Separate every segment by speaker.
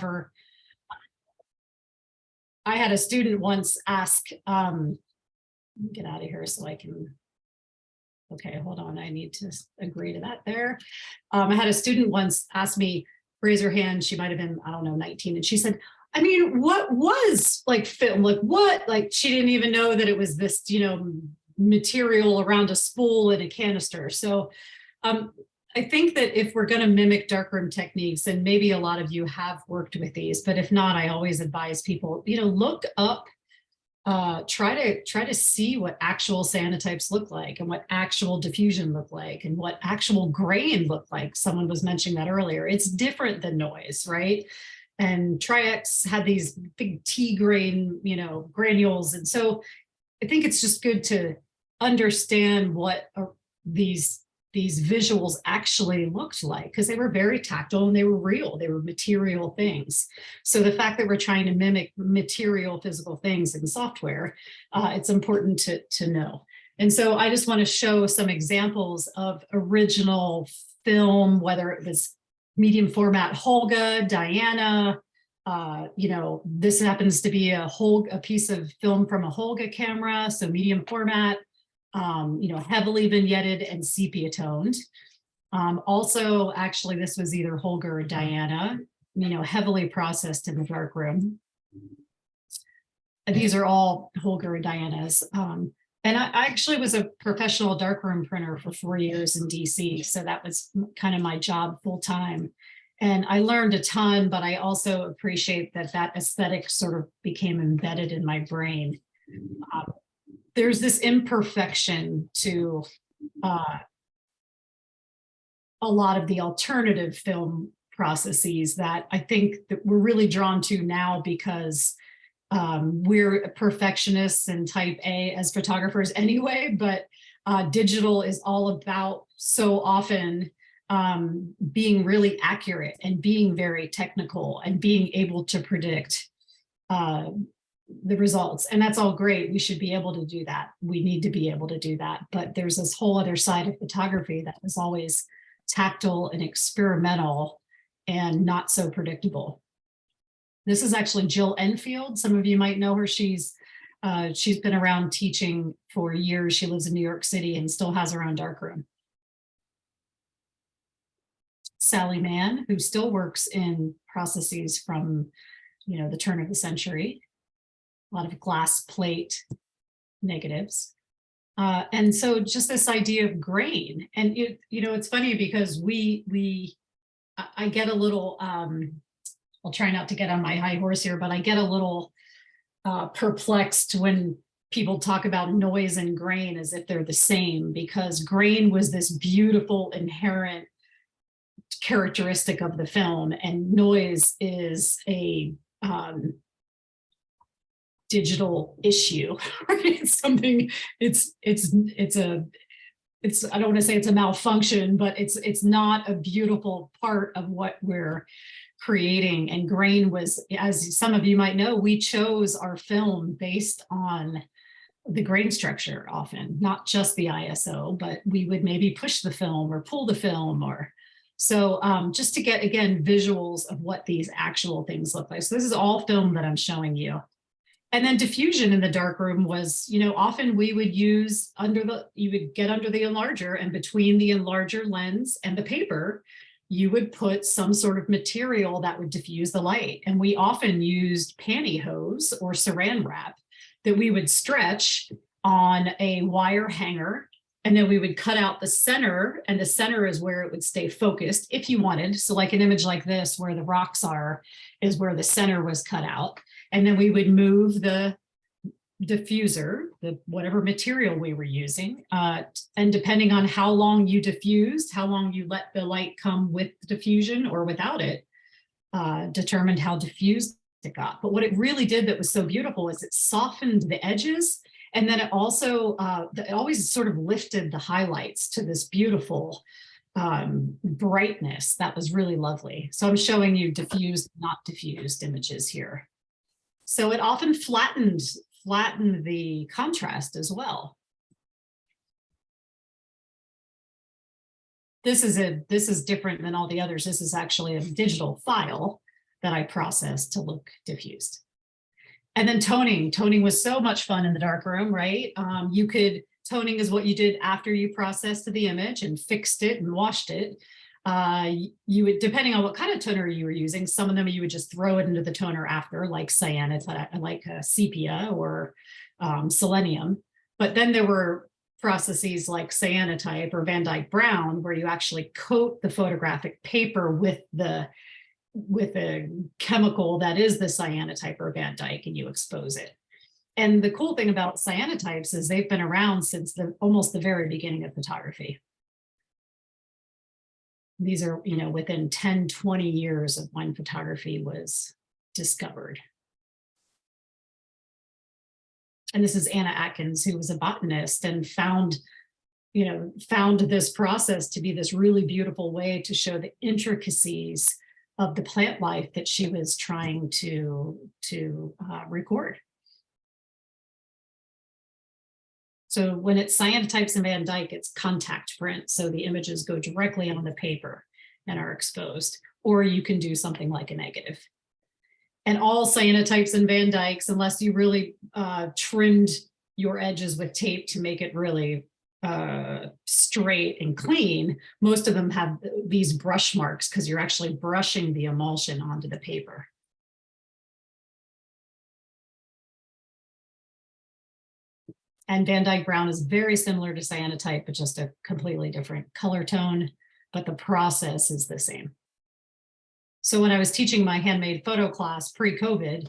Speaker 1: I had a student once ask, let me get out of here so I can, okay, hold on, I need to agree to that there. I had a student once ask me, raise her hand, she might have been, I don't know, 19, and she said, I mean, what was like film? Like what? Like she didn't even know that it was this, you know, material around a spool in a canister. So I think that if we're going to mimic darkroom techniques, and maybe a lot of you have worked with these, but if not, I always advise people, you know, look up, try to see what actual cyanotypes look like and what actual diffusion look like and what actual grain look like. Someone was mentioning that earlier. It's different than noise, right? And Tri-X had these big T grain, you know, granules. And so I think it's just good to understand what these visuals actually looked like, because they were very tactile and they were real, they were material things. So the fact that we're trying to mimic material physical things in software, it's important to know. And so I just want to show some examples of original film, whether it was medium format Holga, Diana, you know, this happens to be a piece of film from a Holga camera, so medium format, you know, heavily vignetted and sepia toned. Also, actually, this was either Holga or Diana, you know, heavily processed in the darkroom. These are all Holga or Diana's. And I actually was a professional darkroom printer for 4 years in DC. So that was kind of my job full time. And I learned a ton, but I also appreciate that aesthetic sort of became embedded in my brain. There's this imperfection to a lot of the alternative film processes that I think that we're really drawn to now, because we're perfectionists and type A as photographers anyway, but digital is all about so often being really accurate and being very technical and being able to predict the results. And that's all great. We should be able to do that. We need to be able to do that. But there's this whole other side of photography that is always tactile and experimental and not so predictable. This is actually Jill Enfield. Some of you might know her. She's been around teaching for years. She lives in New York City and still has her own darkroom. Sally Mann, who still works in processes from, you know, the turn of the century. A lot of glass plate negatives. And so just this idea of grain. And, you know, it's funny because I get a little, I'll try not to get on my high horse here, but I get a little perplexed when people talk about noise and grain as if they're the same, because grain was this beautiful inherent characteristic of the film, and noise is a digital issue. It's something, I don't want to say it's a malfunction, but it's not a beautiful part of what we're creating. And grain was, as some of you might know, we chose our film based on the grain structure often, not just the ISO, but we would maybe push the film or pull the film, or so just to get, again, visuals of what these actual things look like. So this is all film that I'm showing you. And then diffusion in the darkroom was, you know, often we would use you would get under the enlarger, and between the enlarger lens and the paper, you would put some sort of material that would diffuse the light. And we often used pantyhose or saran wrap that we would stretch on a wire hanger, and then we would cut out the center, and the center is where it would stay focused if you wanted. So like an image like this, where the rocks are, is where the center was cut out. And then we would move the diffuser, whatever material we were using, and depending on how long you diffused, how long you let the light come with diffusion or without it, determined how diffused it got. But what it really did that was so beautiful is it softened the edges, and then it also it always sort of lifted the highlights to this beautiful brightness that was really lovely. So I'm showing you diffused, not diffused images here. So it often flattened the contrast as well. This is different than all the others. This is actually a digital file that I processed to look diffused. And then toning. Toning was so much fun in the darkroom, right? Toning is what you did after you processed the image and fixed it and washed it. You would, depending on what kind of toner you were using, some of them you would just throw it into the toner after, like cyanide, like sepia or selenium. But then there were processes like cyanotype or Van Dyke Brown, where you actually coat the photographic paper with a chemical that is the cyanotype or Van Dyke, and you expose it. And the cool thing about cyanotypes is they've been around since almost the very beginning of photography. These are, within 10, 20 years of when photography was discovered. And this is Anna Atkins, who was a botanist and found this process to be this really beautiful way to show the intricacies of the plant life that she was trying to record. So when it's cyanotypes and Van Dyke, it's contact print. So the images go directly on the paper and are exposed, or you can do something like a negative. And all cyanotypes and Van Dykes, unless you really trimmed your edges with tape to make it really straight and clean, most of them have these brush marks because you're actually brushing the emulsion onto the paper. And Van Dyke Brown is very similar to cyanotype, but just a completely different color tone, but the process is the same. So when I was teaching my handmade photo class pre-COVID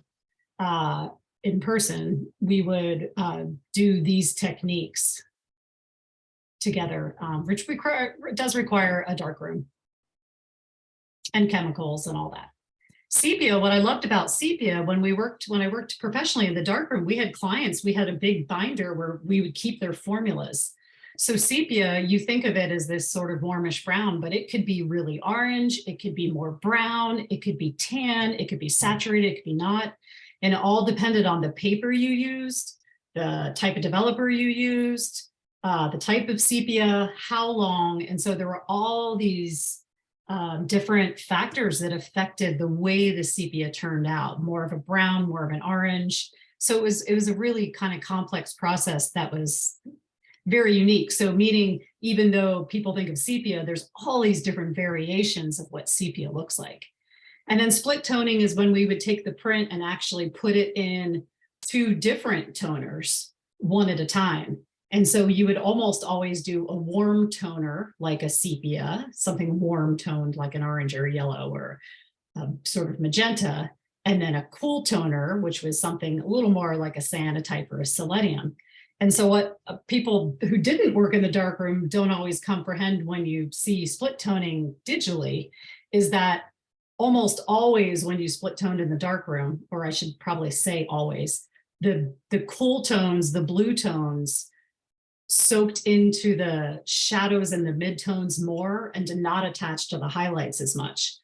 Speaker 1: in person, we would do these techniques together, which does require a darkroom and chemicals and all that. Sepia, what I loved about sepia, when I worked professionally in the darkroom, we had clients, we had a big binder where we would keep their formulas. So sepia, you think of it as this sort of warmish brown, but it could be really orange, it could be more brown, it could be tan, it could be saturated, it could be not. And it all depended on the paper you used, the type of developer you used, the type of sepia, how long. And so there were all these different factors that affected the way the sepia turned out, more of a brown, more of an orange. So it was a really kind of complex process that was very unique. So meaning, even though people think of sepia, there's all these different variations of what sepia looks like. And then split toning is when we would take the print and actually put it in 2 different toners, one at a time. And so you would almost always do a warm toner, like a sepia, something warm toned like an orange or yellow or sort of magenta, and then a cool toner, which was something a little more like a cyanotype or a selenium. And so what people who didn't work in the darkroom don't always comprehend when you see split toning digitally is that almost always when you split toned in the darkroom, or I should probably say always, the cool tones, the blue tones, soaked into the shadows and the midtones more and did not attach to the highlights as much.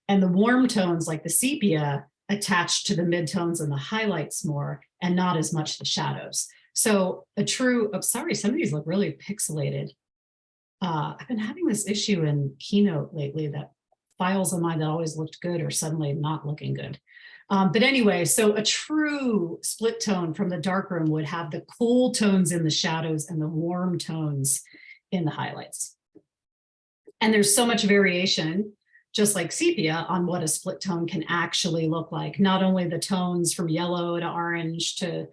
Speaker 1: And the warm tones like the sepia attached to the midtones and the highlights more and not as much the shadows. So sorry, some of these look really pixelated. I've been having this issue in Keynote lately that files of mine that always looked good are suddenly not looking good. But anyway, so a true split tone from the darkroom would have the cool tones in the shadows and the warm tones in the highlights. And there's so much variation, just like sepia, on what a split tone can actually look like. Not only the tones from yellow to orange to,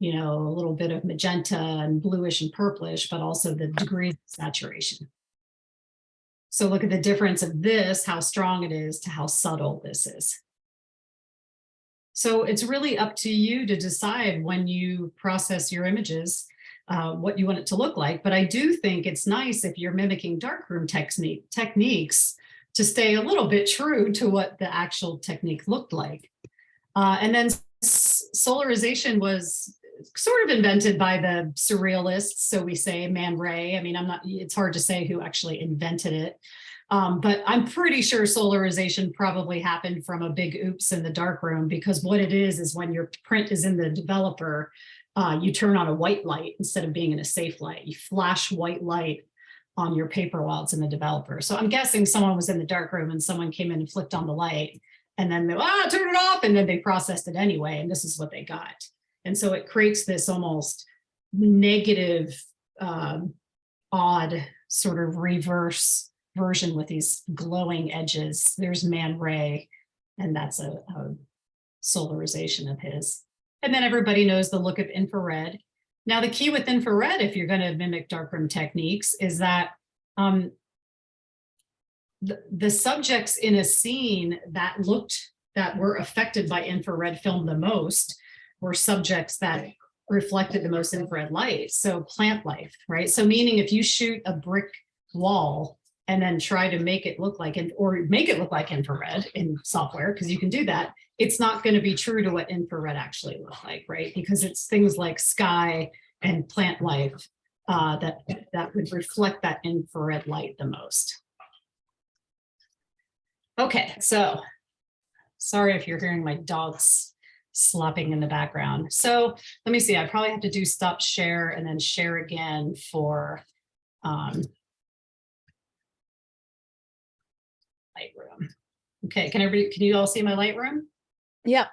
Speaker 1: a little bit of magenta and bluish and purplish, but also the degrees of saturation. So look at the difference of this, how strong it is, to how subtle this is. So it's really up to you to decide when you process your images, what you want it to look like. But I do think it's nice if you're mimicking darkroom techniques to stay a little bit true to what the actual technique looked like. And then solarization was sort of invented by the surrealists. So we say Man Ray. I mean, it's hard to say who actually invented it. But I'm pretty sure solarization probably happened from a big oops in the darkroom, because what it is when your print is in the developer, you turn on a white light instead of being in a safe light. You flash white light on your paper while it's in the developer. So I'm guessing someone was in the darkroom and someone came in and flicked on the light, and then they turn it off, and then they processed it anyway, and this is what they got. And so it creates this almost negative, odd sort of reverse version with these glowing edges. There's Man Ray, and that's a solarization of his. And then everybody knows the look of infrared. Now, the key with infrared, if you're going to mimic darkroom techniques, is that the subjects in a scene that were affected by infrared film the most were subjects that reflected the most infrared light. So plant life, right? So meaning if you shoot a brick wall and then try to make it look like infrared in software, because you can do that, it's not going to be true to what infrared actually look like, right? Because it's things like sky and plant life that would reflect that infrared light the most. Okay, so sorry if you're hearing my dogs slopping in the background. So let me see, I probably have to do stop share and then share again for Lightroom. Okay, can you all see my Lightroom?
Speaker 2: Yeah.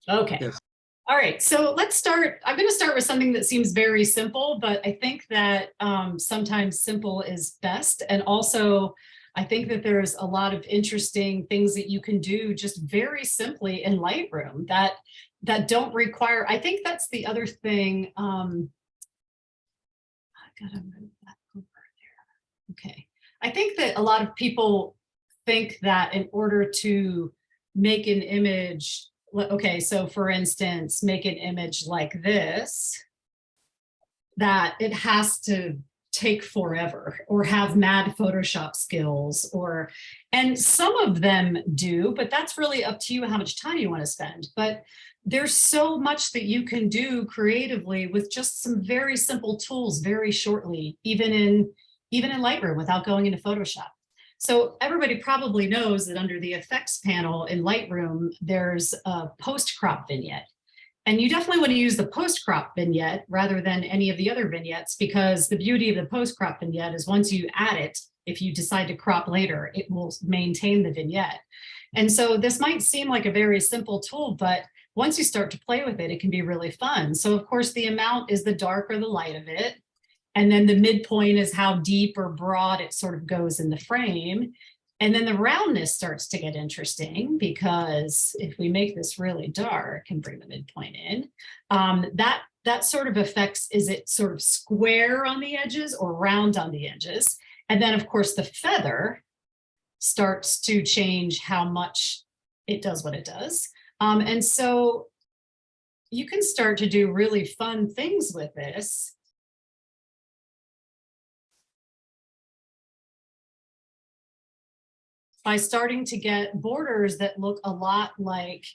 Speaker 1: Okay. Yes. All right, so let's start. I'm going to start with something that seems very simple, but I think that sometimes simple is best. And also, I think that there's a lot of interesting things that you can do just very simply in Lightroom that don't require. I think that's the other thing. I gotta move that over there. Okay, I think that a lot of people think that in order to make an image, okay, so for instance, make an image like this, that it has to take forever or have mad Photoshop skills, and some of them do, but that's really up to you how much time you want to spend. But there's so much that you can do creatively with just some very simple tools very shortly, even in Lightroom without going into Photoshop. So everybody probably knows that under the effects panel in Lightroom, there's a post-crop vignette. And you definitely want to use the post-crop vignette rather than any of the other vignettes, because the beauty of the post-crop vignette is once you add it, if you decide to crop later, it will maintain the vignette. And so this might seem like a very simple tool, but once you start to play with it, it can be really fun. So of course, the amount is the dark or the light of it. And then the midpoint is how deep or broad it sort of goes in the frame. And then the roundness starts to get interesting, because if we make this really dark and bring the midpoint in, that sort of affects, is it sort of square on the edges or round on the edges? And then of course the feather starts to change how much it does what it does. And so you can start to do really fun things with this. By starting to get borders that look a lot like,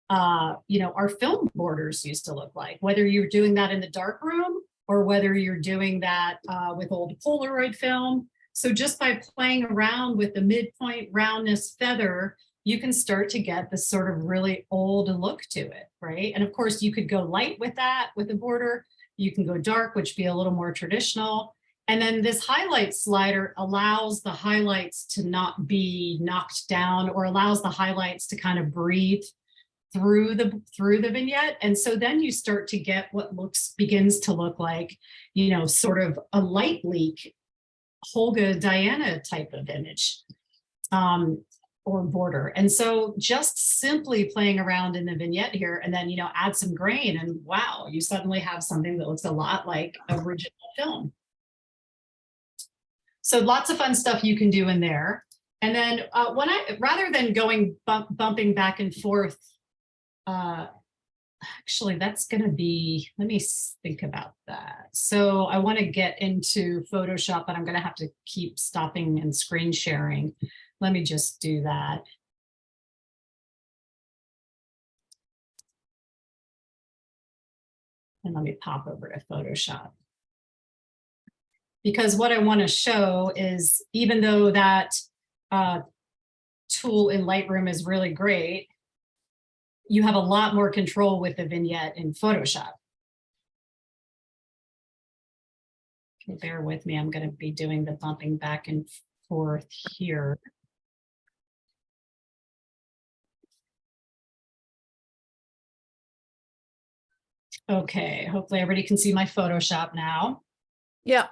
Speaker 1: our film borders used to look like, whether you're doing that in the darkroom or whether you're doing that with old Polaroid film. So just by playing around with the midpoint roundness feather, you can start to get this sort of really old look to it, right? And of course, you could go light with that, with the border. You can go dark, which would be a little more traditional. And then this highlight slider allows the highlights to not be knocked down, or allows the highlights to kind of breathe through the vignette. And so then you start to get what begins to look like, sort of a light leak, Holga Diana type of image or border. And so just simply playing around in the vignette here, and then, add some grain, and wow, you suddenly have something that looks a lot like original film. So lots of fun stuff you can do in there. And then rather than going bumping back and forth, actually that's going to be, let me think about that. So I want to get into Photoshop, but I'm going to have to keep stopping and screen sharing. Let me just do that. And let me pop over to Photoshop. Because what I want to show is, even though that tool in Lightroom is really great, you have a lot more control with the vignette in Photoshop. Okay, bear with me. I'm going to be doing the bumping back and forth here. Okay, hopefully everybody can see my Photoshop now.
Speaker 2: Yeah.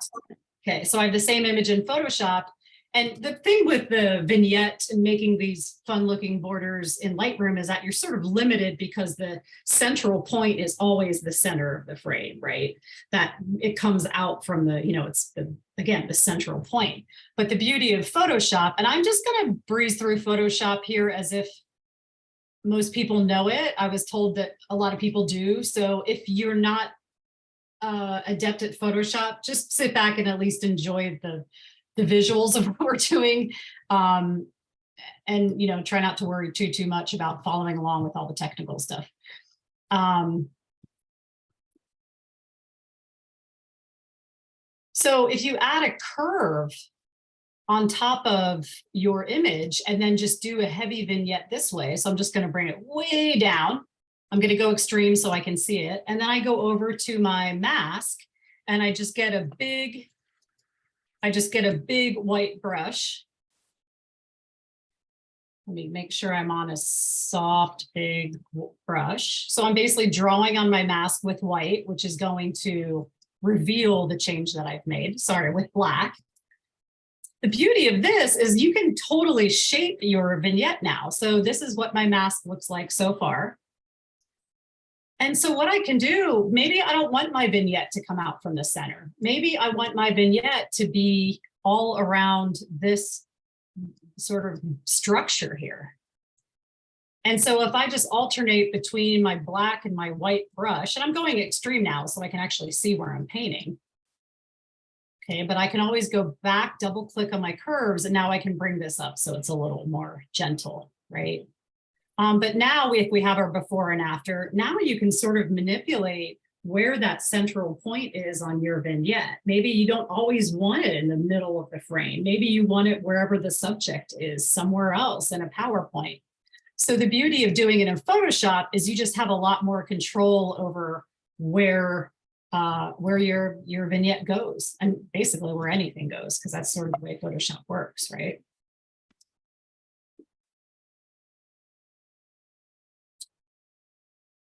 Speaker 1: Okay, so I have the same image in Photoshop. And the thing with the vignette and making these fun looking borders in Lightroom is that you're sort of limited because the central point is always the center of the frame, right? That it comes out from the, it's again, the central point. But the beauty of Photoshop, and I'm just going to breeze through Photoshop here as if most people know it. I was told that a lot of people do. So if you're not adept at Photoshop, just sit back and at least enjoy the visuals of what we're doing. And, try not to worry too much about following along with all the technical stuff. So if you add a curve on top of your image and then just do a heavy vignette this way, so I'm just going to bring it way down. I'm going to go extreme so I can see it. And then I go over to my mask and I just get a big white brush. Let me make sure I'm on a soft, big brush. So I'm basically drawing on my mask with white, which is going to reveal the change that I've made. Sorry, with black. The beauty of this is you can totally shape your vignette now. So this is what my mask looks like so far. And so what I can do, maybe I don't want my vignette to come out from the center. Maybe I want my vignette to be all around this sort of structure here. And so if I just alternate between my black and my white brush, and I'm going extreme now so I can actually see where I'm painting. Okay, but I can always go back, double click on my curves, and now I can bring this up so it's a little more gentle, right? But now if we have our before and after, now you can sort of manipulate where that central point is on your vignette. Maybe you don't always want it in the middle of the frame. Maybe you want it wherever the subject is, somewhere else in a PowerPoint. So the beauty of doing it in Photoshop is you just have a lot more control over where your vignette goes, and basically where anything goes, because that's sort of the way Photoshop works, right?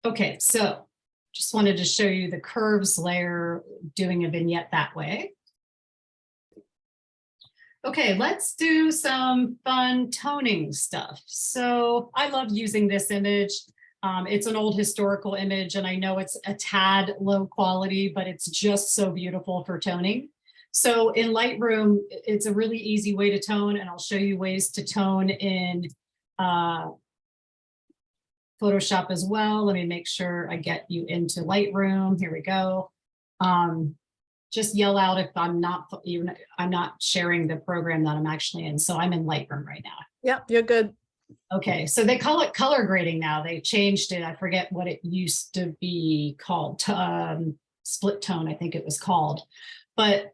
Speaker 1: Okay, so just wanted to show you the curves layer doing a vignette that way. Okay, let's do some fun toning stuff. So I love using this image. It's an old historical image, and I know it's a tad low quality, but it's just so beautiful for toning. So in Lightroom, it's a really easy way to tone, and I'll show you ways to tone in Photoshop as well. Let me make sure I get you into Lightroom. Here we go. Just yell out if I'm not sharing the program that I'm actually in. So I'm in Lightroom right now.
Speaker 2: Yep, you're good.
Speaker 1: Okay, so they call it color grading now. They changed it. I forget what it used to be called. Split tone, I think it was called. But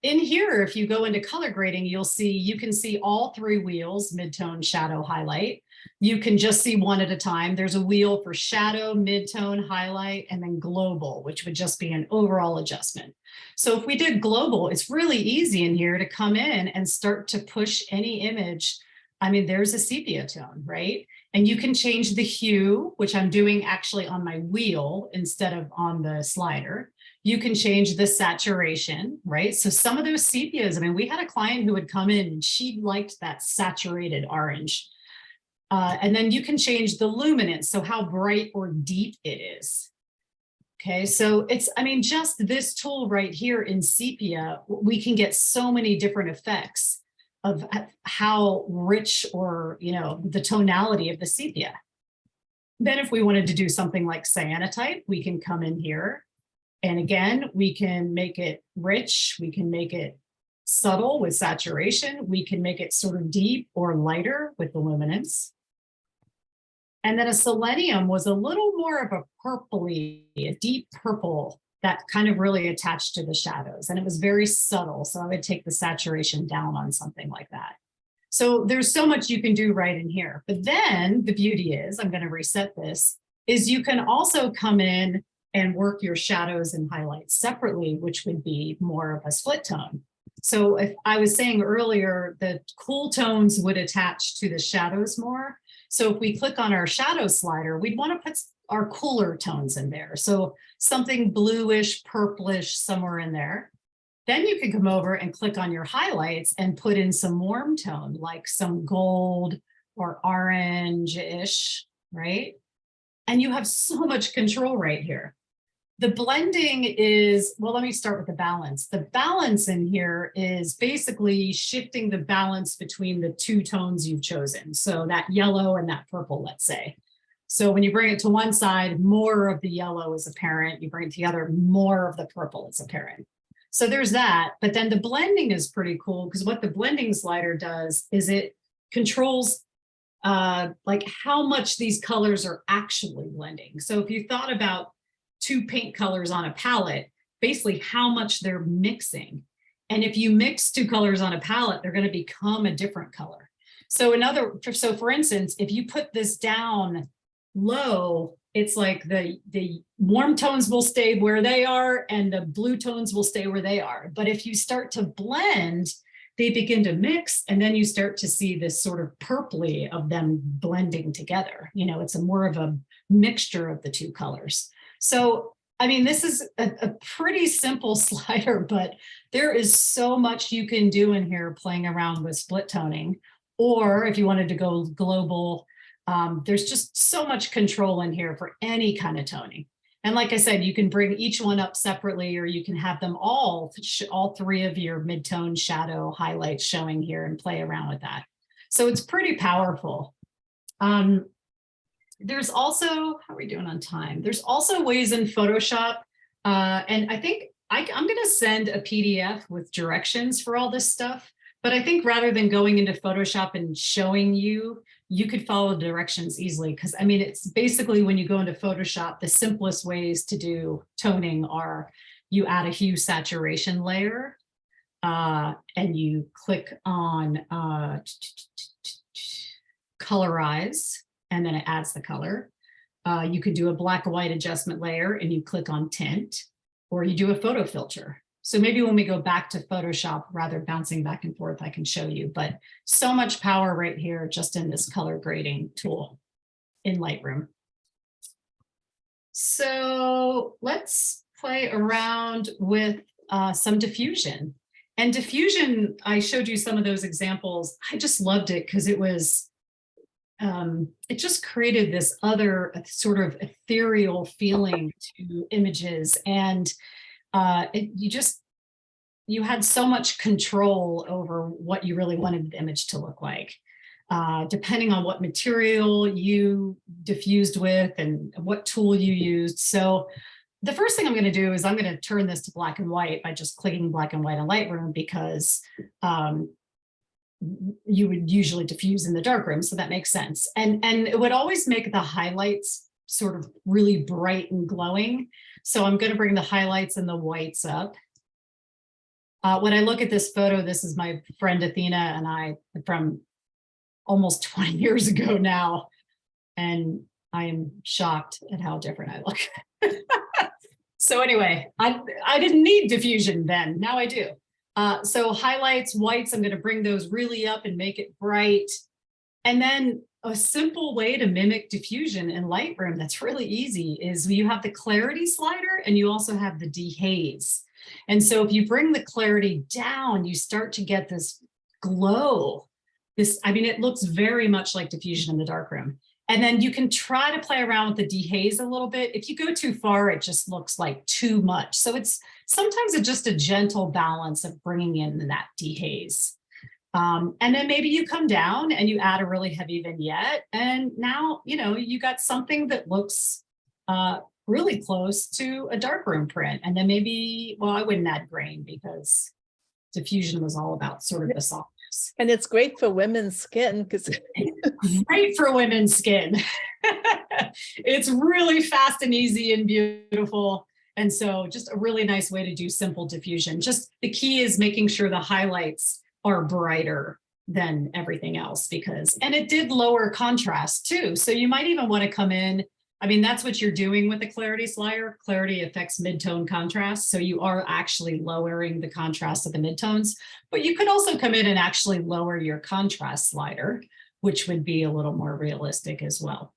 Speaker 1: in here, if you go into color grading, you can see all three wheels: midtone, shadow, highlight. You can just see one at a time. There's a wheel for shadow, midtone, highlight, and then global, which would just be an overall adjustment. So if we did global, it's really easy in here to come in and start to push any image. I mean, there's a sepia tone, right? And you can change the hue, which I'm doing actually on my wheel instead of on the slider. You can change the saturation, right? So some of those sepias, I mean, we had a client who would come in and she liked that saturated orange. And then you can change the luminance, so how bright or deep it is. Okay, so just this tool right here in sepia, we can get so many different effects of how rich or, the tonality of the sepia. Then if we wanted to do something like cyanotype, we can come in here. And again, we can make it rich. We can make it subtle with saturation. We can make it sort of deep or lighter with the luminance. And then a selenium was a little more of a purpley, a deep purple that kind of really attached to the shadows. And it was very subtle. So I would take the saturation down on something like that. So there's so much you can do right in here. But then the beauty is, I'm going to reset this, is you can also come in and work your shadows and highlights separately, which would be more of a split tone. So if I was saying earlier, the cool tones would attach to the shadows more. So if we click on our shadow slider, we'd want to put are cooler tones in there. So something bluish, purplish, somewhere in there. Then you can come over and click on your highlights and put in some warm tone, like some gold or orange-ish, right? And you have so much control right here. The blending is, well, let me start with the balance. The balance in here is basically shifting the balance between the two tones you've chosen. So that yellow and that purple, let's say. So when you bring it to one side, more of the yellow is apparent. You bring it to the other, more of the purple is apparent. So there's that. But then the blending is pretty cool because what the blending slider does is it controls like how much these colors are actually blending. So if you thought about two paint colors on a palette, basically how much they're mixing. And if you mix two colors on a palette, they're going to become a different color. So for instance, if you put this down low, it's like the warm tones will stay where they are and the blue tones will stay where they are. But if you start to blend, they begin to mix, and then you start to see this sort of purpley of them blending together. You know, it's more of a mixture of the two colors. So, I mean, this is a pretty simple slider, but there is so much you can do in here playing around with split toning. Or if you wanted to go global, there's just so much control in here for any kind of toning. And like I said, you can bring each one up separately, or you can have them all three of your mid-tone, shadow, highlights showing here and play around with that. So it's pretty powerful. There's also, how are we doing on time? There's also ways in Photoshop. And I think I'm going to send a PDF with directions for all this stuff. But I think rather than going into Photoshop and showing you, you could follow the directions easily. Because I mean, it's basically when you go into Photoshop, the simplest ways to do toning are you add a hue saturation layer and you click on colorize, and then it adds the color. You could do a black and white adjustment layer and you click on tint, or you do a photo filter. So maybe when we go back to Photoshop, rather bouncing back and forth, I can show you, but so much power right here just in this color grading tool in Lightroom. So let's play around with some diffusion. And diffusion, I showed you some of those examples. I just loved it because it was, it just created this other sort of ethereal feeling to images. And you had so much control over what you really wanted the image to look like, depending on what material you diffused with and what tool you used. So the first thing I'm going to do is I'm going to turn this to black and white by just clicking black and white on Lightroom, because you would usually diffuse in the darkroom, so that makes sense. And it would always make the highlights sort of really bright and glowing. So I'm going to bring the highlights and the whites up. When I look at this photo, this is my friend Athena and I from almost 20 years ago now, and I am shocked at how different I look. So anyway, I didn't need diffusion then, now I do. So highlights, whites, I'm going to bring those really up and make it bright. And then a simple way to mimic diffusion in Lightroom that's really easy is you have the clarity slider and you also have the dehaze. And so if you bring the clarity down, you start to get this glow. I mean, it looks very much like diffusion in the darkroom. And then you can try to play around with the dehaze a little bit. If you go too far, it just looks like too much. So it's sometimes just a gentle balance of bringing in that dehaze. And then maybe you come down and you add a really heavy vignette. And now, you know, you got something that looks really close to a darkroom print. And then maybe, well, I wouldn't add grain because diffusion was all about sort of the softness.
Speaker 2: And it's great for women's skin because
Speaker 1: great for women's skin. It's really fast and easy and beautiful. And so just a really nice way to do simple diffusion. Just the key is making sure the highlights are brighter than everything else, and it did lower contrast too. So you might even want to come in. I mean, that's what you're doing with the clarity slider. Clarity affects mid-tone contrast. So you are actually lowering the contrast of the midtones, but you could also come in and actually lower your contrast slider, which would be a little more realistic as well.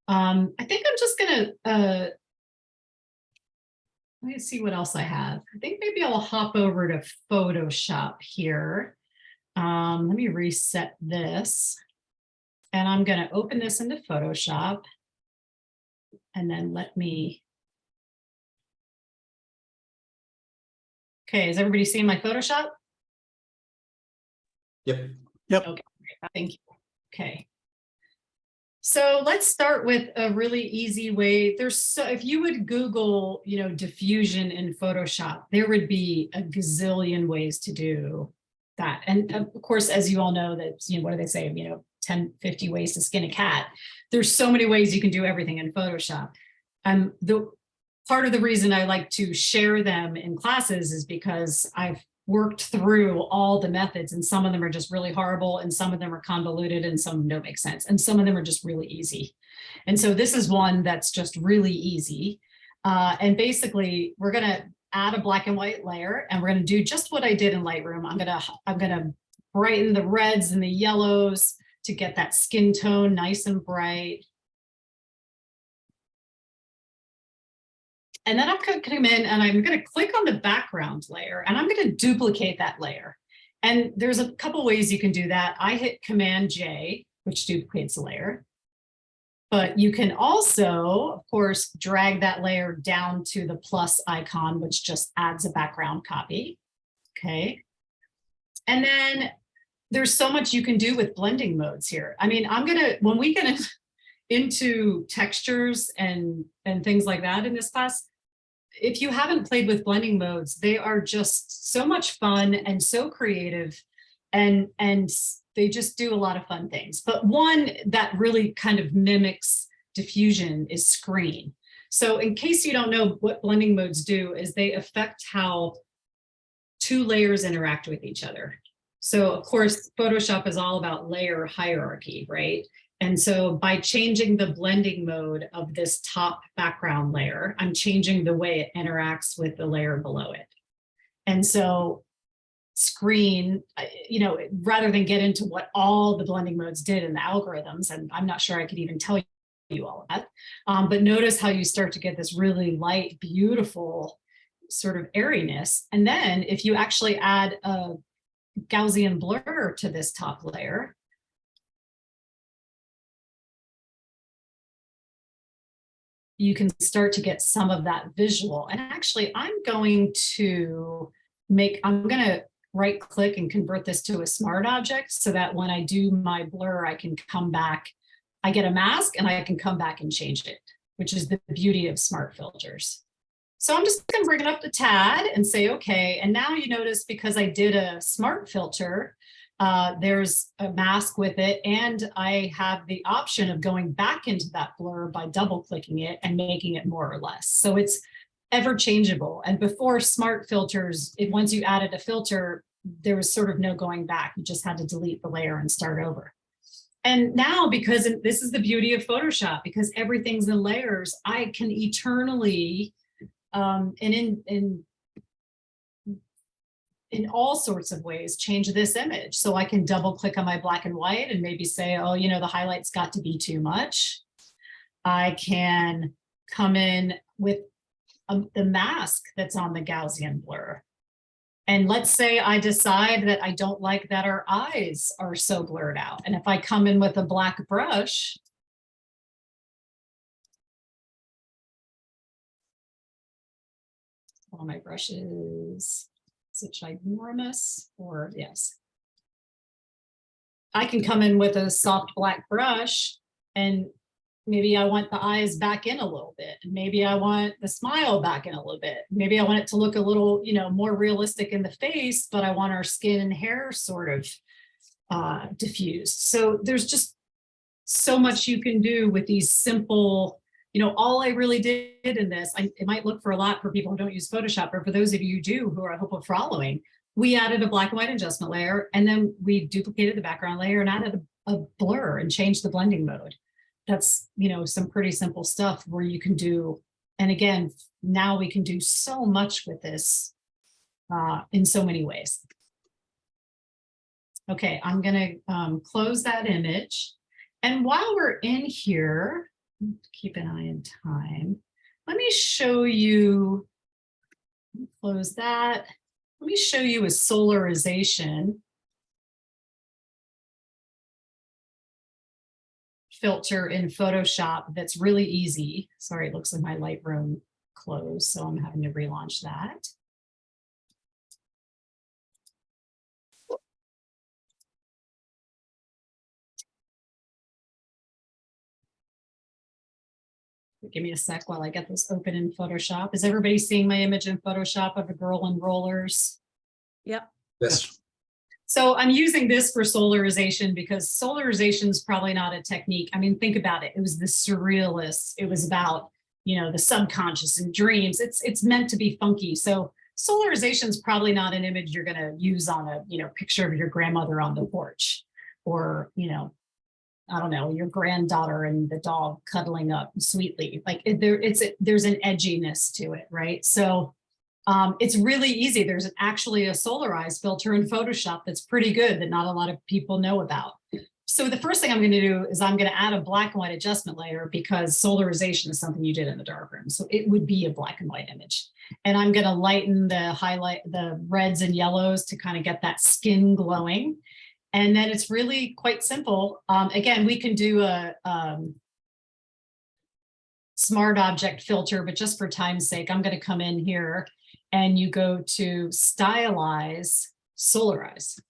Speaker 1: I think I'm just gonna, let me see what else I have. I think maybe I'll hop over to Photoshop here. Let me reset this. And I'm gonna open this into Photoshop. And then let me. Okay, is everybody seeing my Photoshop?
Speaker 3: Yep.
Speaker 4: Yep.
Speaker 1: Okay, thank you. Okay. So let's start with a really easy way. If you would Google, diffusion in Photoshop, there would be a gazillion ways to do that. And of course, as you all know, that, what do they say, 10, 50 ways to skin a cat. There's so many ways you can do everything in Photoshop. The part of the reason I like to share them in classes is because I've worked through all the methods, and some of them are just really horrible, and some of them are convoluted, and some don't make sense, and some of them are just really easy. And so this is one that's just really easy. And basically, we're going to add a black and white layer, and we're going to do just what I did in Lightroom. I'm going to brighten the reds and the yellows to get that skin tone nice and bright. And then I'm going to come in and I'm going to click on the background layer, and I'm going to duplicate that layer. And there's a couple ways you can do that. I hit Command J, which duplicates the layer. But you can also, of course, drag that layer down to the plus icon, which just adds a background copy. Okay. And then there's so much you can do with blending modes here. I mean, when we get into textures and things like that in this class, if you haven't played with blending modes, they are just so much fun and so creative, and they just do a lot of fun things. But one that really kind of mimics diffusion is screen. So in case you don't know what blending modes do, is they affect how two layers interact with each other. So of course, Photoshop is all about layer hierarchy, right? And so by changing the blending mode of this top background layer, I'm changing the way it interacts with the layer below it. And so screen, rather than get into what all the blending modes did in the algorithms, and I'm not sure I could even tell you all of that, but notice how you start to get this really light, beautiful sort of airiness. And then if you actually add a Gaussian blur to this top layer, you can start to get some of that visual. And actually, I'm going to right click and convert this to a smart object so that when I do my blur, I can come back, I get a mask and I can come back and change it, which is the beauty of smart filters. So I'm just going to bring it up to tad and say, okay. And now you notice, because I did a smart filter, there's a mask with it, and I have the option of going back into that blur by double clicking it and making it more or less. So it's ever changeable. And before smart filters, once you added a filter, there was sort of no going back. You just had to delete the layer and start over. And now, because this is the beauty of Photoshop, because everything's in layers, I can eternally, in all sorts of ways, change this image. So I can double click on my black and white and maybe say, oh, the highlights got to be too much. I can come in with the mask that's on the Gaussian blur. And let's say I decide that I don't like that our eyes are so blurred out. And if I come in with a black brush, all my brushes, is it ginormous or yes? I can come in with a soft black brush, and maybe I want the eyes back in a little bit. And maybe I want the smile back in a little bit. Maybe I want it to look a little, more realistic in the face, but I want our skin and hair sort of diffused. So there's just so much you can do with these simple, all I really did in this, it might look for a lot for people who don't use Photoshop, but for those of you who do, who I hope are following, we added a black and white adjustment layer, and then we duplicated the background layer and added a blur and changed the blending mode. That's, some pretty simple stuff where you can do. And again, now we can do so much with this in so many ways. Okay, I'm going to close that image. And while we're in here, Keep an eye on time. Let me show you, close that. Let me show you a solarization filter in Photoshop that's really easy. Sorry, it looks like my Lightroom closed, so I'm having to relaunch that. Give me a sec while I get this open in Photoshop. Is everybody seeing my image in Photoshop of a girl in rollers?
Speaker 2: Yep.
Speaker 3: Yes.
Speaker 1: So I'm using this for solarization because solarization is probably not a technique. I mean, think about it. It was the surrealists. It was about, you know, the subconscious and dreams. It's meant to be funky. So solarization is probably not an image you're going to use on a, you know, picture of your grandmother on the porch, or, you know, I don't know, your granddaughter and the dog cuddling up sweetly. Like there's an edginess to it, right? So it's really easy. There's actually a solarize filter in Photoshop that's pretty good that not a lot of people know about. So the first thing I'm going to do is I'm going to add a black and white adjustment layer, because solarization is something you did in the darkroom. So it would be a black and white image. And I'm going to lighten the reds and yellows to kind of get that skin glowing. And then it's really quite simple. Again, we can do a smart object filter, but just for time's sake, I'm going to come in here and you go to stylize, solarize.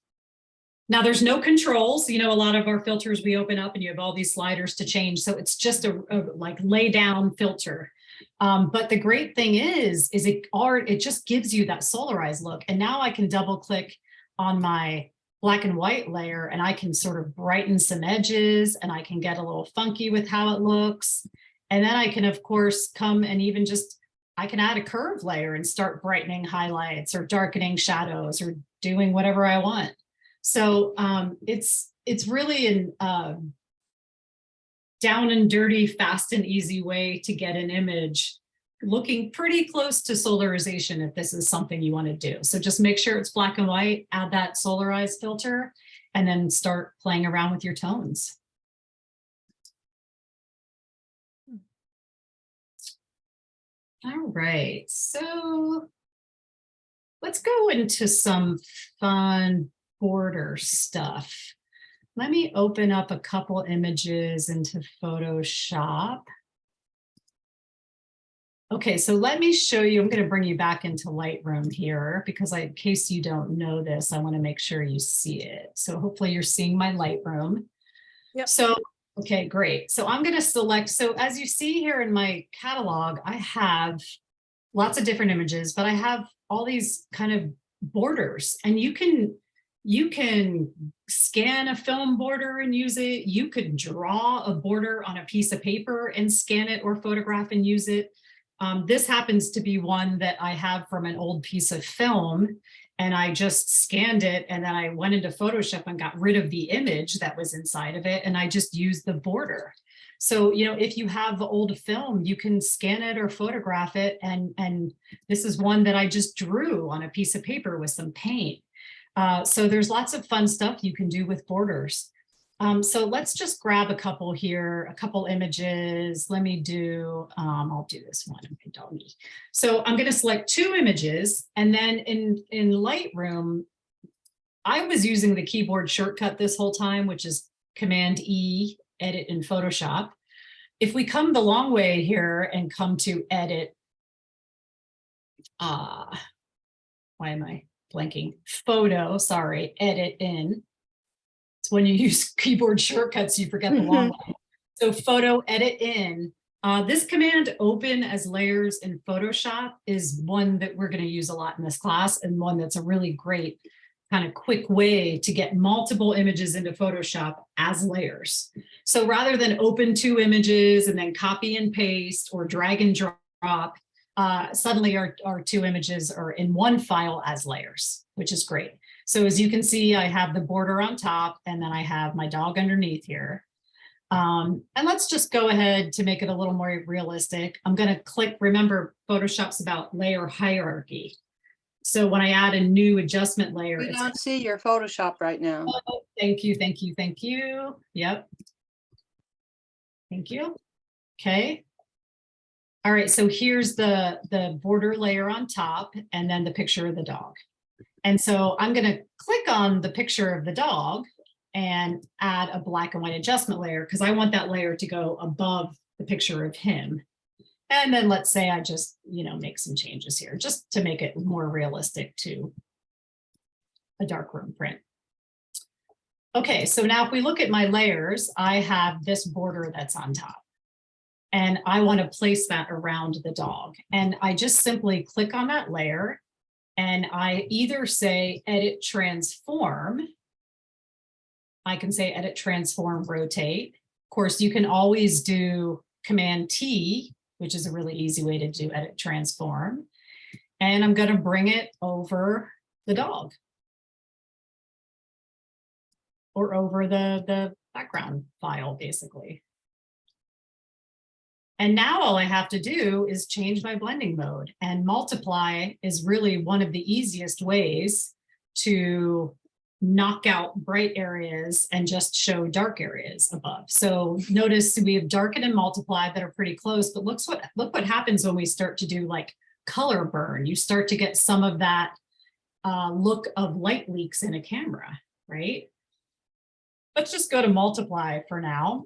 Speaker 1: Now there's no controls. You know, a lot of our filters we open up and you have all these sliders to change. So it's just a like lay down filter. But the great thing is it just gives you that solarize look. And now I can double click on my black and white layer and I can sort of brighten some edges and I can get a little funky with how it looks. And then I can, of course, come and even just, I can add a curve layer and start brightening highlights or darkening shadows or doing whatever I want. So it's really an down and dirty, fast and easy way to get an image looking pretty close to solarization if this is something you want to do. So just make sure it's black and white, add that solarize filter, and then start playing around with your tones. All right, so let's go into some fun border stuff. Let me open up a couple images into Photoshop. Okay, so let me show you, I'm going to bring you back into Lightroom here because in case you don't know this, I want to make sure you see it. So hopefully you're seeing my Lightroom.
Speaker 2: Yep.
Speaker 1: So, okay, great. So I'm going to select, so as you see here in my catalog, I have lots of different images, but I have all these kind of borders, and you can scan a film border and use it. You could draw a border on a piece of paper and scan it or photograph and use it. This happens to be one that I have from an old piece of film, and I just scanned it and then I went into Photoshop and got rid of the image that was inside of it, and I just used the border. So, you know, if you have old film, you can scan it or photograph it, and this is one that I just drew on a piece of paper with some paint. So there's lots of fun stuff you can do with borders. So let's just grab a couple here, a couple images. Let me do, I'll do this one, my doggy. So I'm going to select 2 images, and then in Lightroom, I was using the keyboard shortcut this whole time, which is Command E, edit in Photoshop. If we come the long way here and come to edit, why am I blanking? Photo, sorry, edit in. It's when you use keyboard shortcuts, you forget the long way. So photo edit in. This command, open as layers in Photoshop, is one that we're going to use a lot in this class, and one that's a really great kind of quick way to get multiple images into Photoshop as layers. So rather than open 2 images and then copy and paste or drag and drop, suddenly our 2 images are in one file as layers, which is great. So as you can see, I have the border on top, and then I have my dog underneath here. And let's just go ahead to make it a little more realistic. I'm going to click, remember, Photoshop's about layer hierarchy. So when I add a new adjustment layer,
Speaker 4: We don't see your Photoshop right now.
Speaker 1: Oh, thank you, thank you, thank you. Yep. Thank you. Okay. All right, so here's the border layer on top and then the picture of the dog. And so I'm going to click on the picture of the dog and add a black and white adjustment layer because I want that layer to go above the picture of him. And then let's say I just, make some changes here just to make it more realistic to a darkroom print. Okay, so now if we look at my layers, I have this border that's on top. And I want to place that around the dog. And I just simply click on that layer and I either say edit transform. I can say edit transform rotate. Of course, you can always do Command T, which is a really easy way to do edit transform. And I'm going to bring it over the dog. Or over the background file, basically. And now all I have to do is change my blending mode, and multiply is really one of the easiest ways to knock out bright areas and just show dark areas above. So notice we have darken and multiply that are pretty close, but look what happens when we start to do like color burn. You start to get some of that look of light leaks in a camera, right? Let's just go to multiply for now.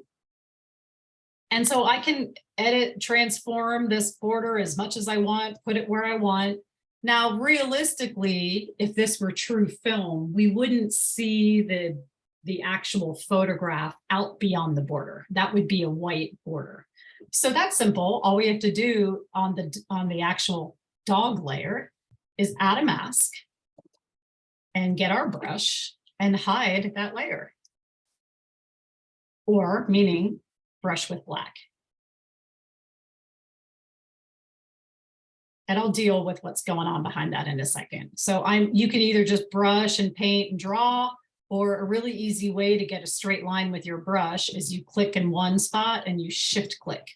Speaker 1: And so I can edit, transform this border as much as I want, put it where I want. Now, realistically, if this were true film, we wouldn't see the actual photograph out beyond the border. That would be a white border. So that's simple. All we have to do on the actual dog layer is add a mask and get our brush and hide that layer. Or meaning brush with black. And I'll deal with what's going on behind that in a second. So you can either just brush and paint and draw, or a really easy way to get a straight line with your brush is you click in one spot and you shift click,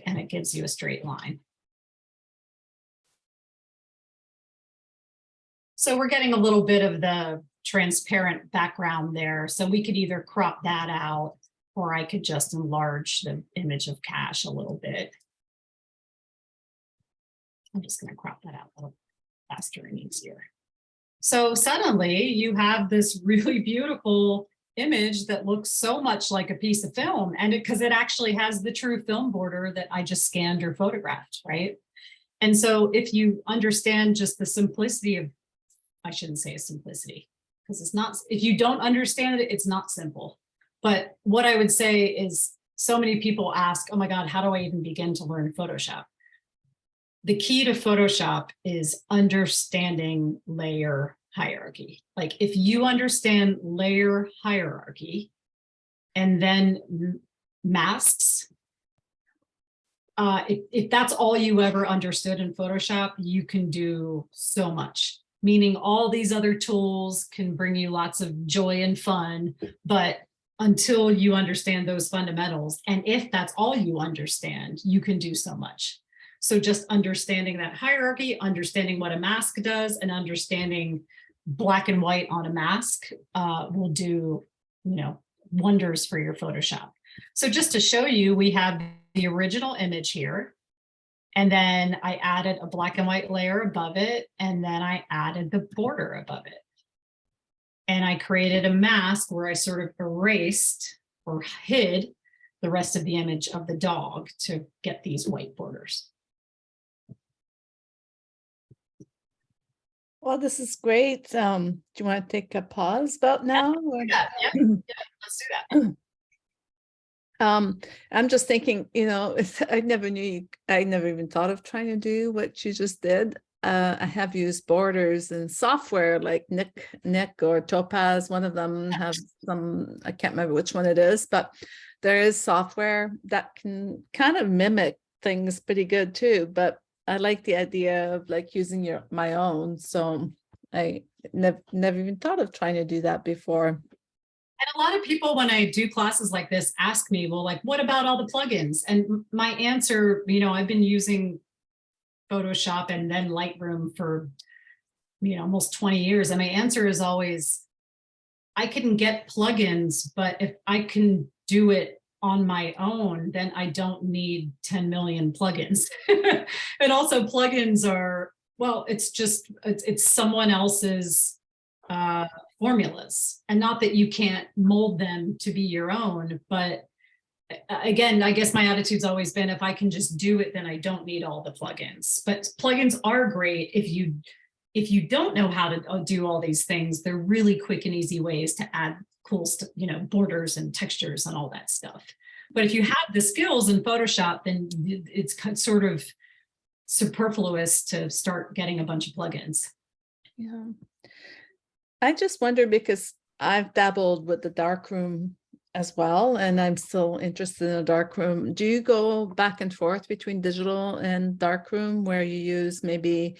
Speaker 1: and it gives you a straight line. So we're getting a little bit of the transparent background there. So we could either crop that out, or I could just enlarge the image of Cash a little bit. I'm just going to crop that out a little faster and easier. So suddenly you have this really beautiful image that looks so much like a piece of film, and because it actually has the true film border that I just scanned or photographed, right? And so if you understand just the simplicity of, I shouldn't say a simplicity, because it's not, if you don't understand it, it's not simple. But what I would say is so many people ask, oh my God, how do I even begin to learn Photoshop? The key to Photoshop is understanding layer hierarchy. Like if you understand layer hierarchy and then masks, if that's all you ever understood in Photoshop, you can do so much. Meaning all these other tools can bring you lots of joy and fun, but until you understand those fundamentals, and if that's all you understand, you can do so much. So just understanding that hierarchy, understanding what a mask does, and understanding black and white on a mask will do, wonders for your Photoshop. So just to show you, we have the original image here. And then I added a black and white layer above it, and then I added the border above it. And I created a mask where I sort of erased or hid the rest of the image of the dog to get these white borders.
Speaker 2: Well, this is great. Do you want to take a pause about now?
Speaker 1: Yeah, let's do that.
Speaker 2: I'm just thinking, I never even thought of trying to do what you just did. I have used borders in software like Nick or Topaz. One of them have some, I can't remember which one it is, but there is software that can kind of mimic things pretty good too. But I like the idea of like using my own. So I never even thought of trying to do that before.
Speaker 1: And a lot of people, when I do classes like this, ask me, well, like, what about all the plugins? And my answer, I've been using Photoshop and then Lightroom for, almost 20 years. And my answer is always, I can get plugins, but if I can do it on my own, then I don't need 10 million plugins. And also plugins are, well, it's someone else's formulas, and not that you can't mold them to be your own, but again, I guess my attitude's always been, if I can just do it, then I don't need all the plugins. But plugins are great if you don't know how to do all these things. They're really quick and easy ways to add cool stuff, borders and textures and all that stuff. But if you have the skills in Photoshop, then it's sort of superfluous to start getting a bunch of plugins.
Speaker 2: Yeah. I just wonder, because I've dabbled with the darkroom as well, and I'm still interested in a darkroom. Do you go back and forth between digital and darkroom, where you use maybe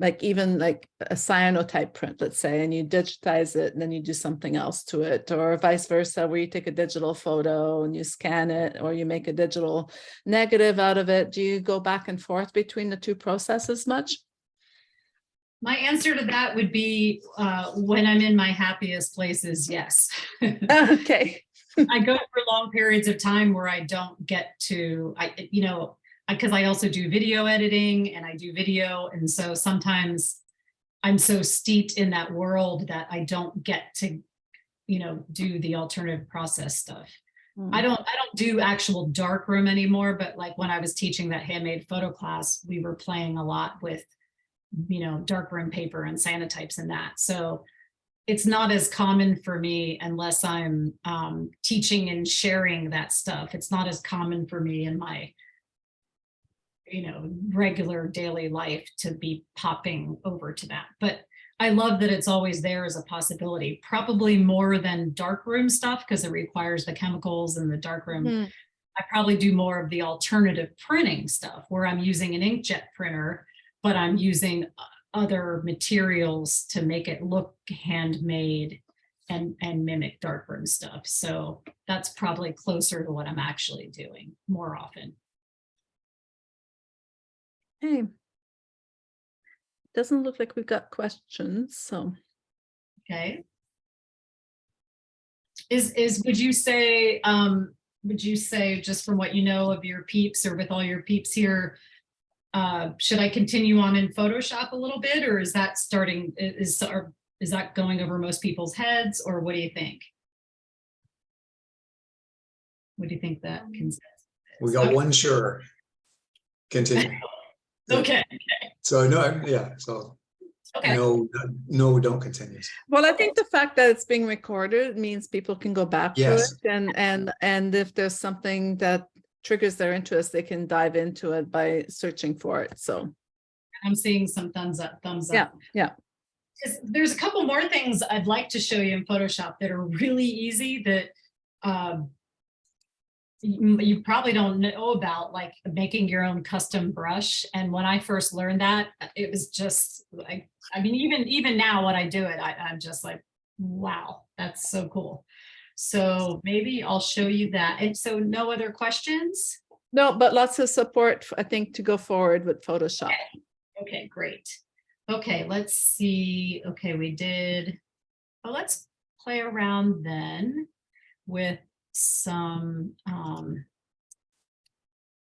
Speaker 2: like even like a cyanotype print, let's say, and you digitize it and then you do something else to it, or vice versa, where you take a digital photo and you scan it, or you make a digital negative out of it? Do you go back and forth between the two processes much?
Speaker 1: My answer to that would be when I'm in my happiest places, yes.
Speaker 2: Okay.
Speaker 1: I go for long periods of time where I don't get to, because I also do video editing and I do video. And so sometimes I'm so steeped in that world that I don't get to, do the alternative process stuff. I don't do actual darkroom anymore, but like when I was teaching that handmade photo class, we were playing a lot with darkroom paper and cyanotypes and that. So it's not as common for me unless I'm teaching and sharing that stuff. It's not as common for me in my, regular daily life to be popping over to that. But I love that it's always there as a possibility, probably more than darkroom stuff, because it requires the chemicals in the darkroom. I probably do more of the alternative printing stuff where I'm using an inkjet printer, but I'm using other materials to make it look handmade and mimic darkroom stuff. So that's probably closer to what I'm actually doing more often.
Speaker 2: Hey, doesn't look like we've got questions, so.
Speaker 1: Okay. Would you say just from what you know of your peeps, or with all your peeps here, should I continue on in Photoshop a little bit, or is that starting, is that going over most people's heads, or what do you think? What do you think that consensus is?
Speaker 3: We got one sure. Continue.
Speaker 1: Okay.
Speaker 3: So no, yeah. So
Speaker 1: Okay.
Speaker 3: no, don't continue.
Speaker 2: Well, I think the fact that it's being recorded means people can go back to
Speaker 3: Yes.
Speaker 2: it, and if there's something that triggers their interest, they can dive into it by searching for it. So
Speaker 1: I'm seeing some thumbs up.
Speaker 2: yeah.
Speaker 1: There's a couple more things I'd like to show you in Photoshop that are really easy that you probably don't know about, like making your own custom brush. And when I first learned that, it was just like, I mean, even now when I do it, I'm just like, wow, that's so cool. So maybe I'll show you that. And so no other questions?
Speaker 2: No, but lots of support, I think, to go forward with Photoshop.
Speaker 1: Okay, great. Okay, let's see. Okay, we did. Well, let's play around then with some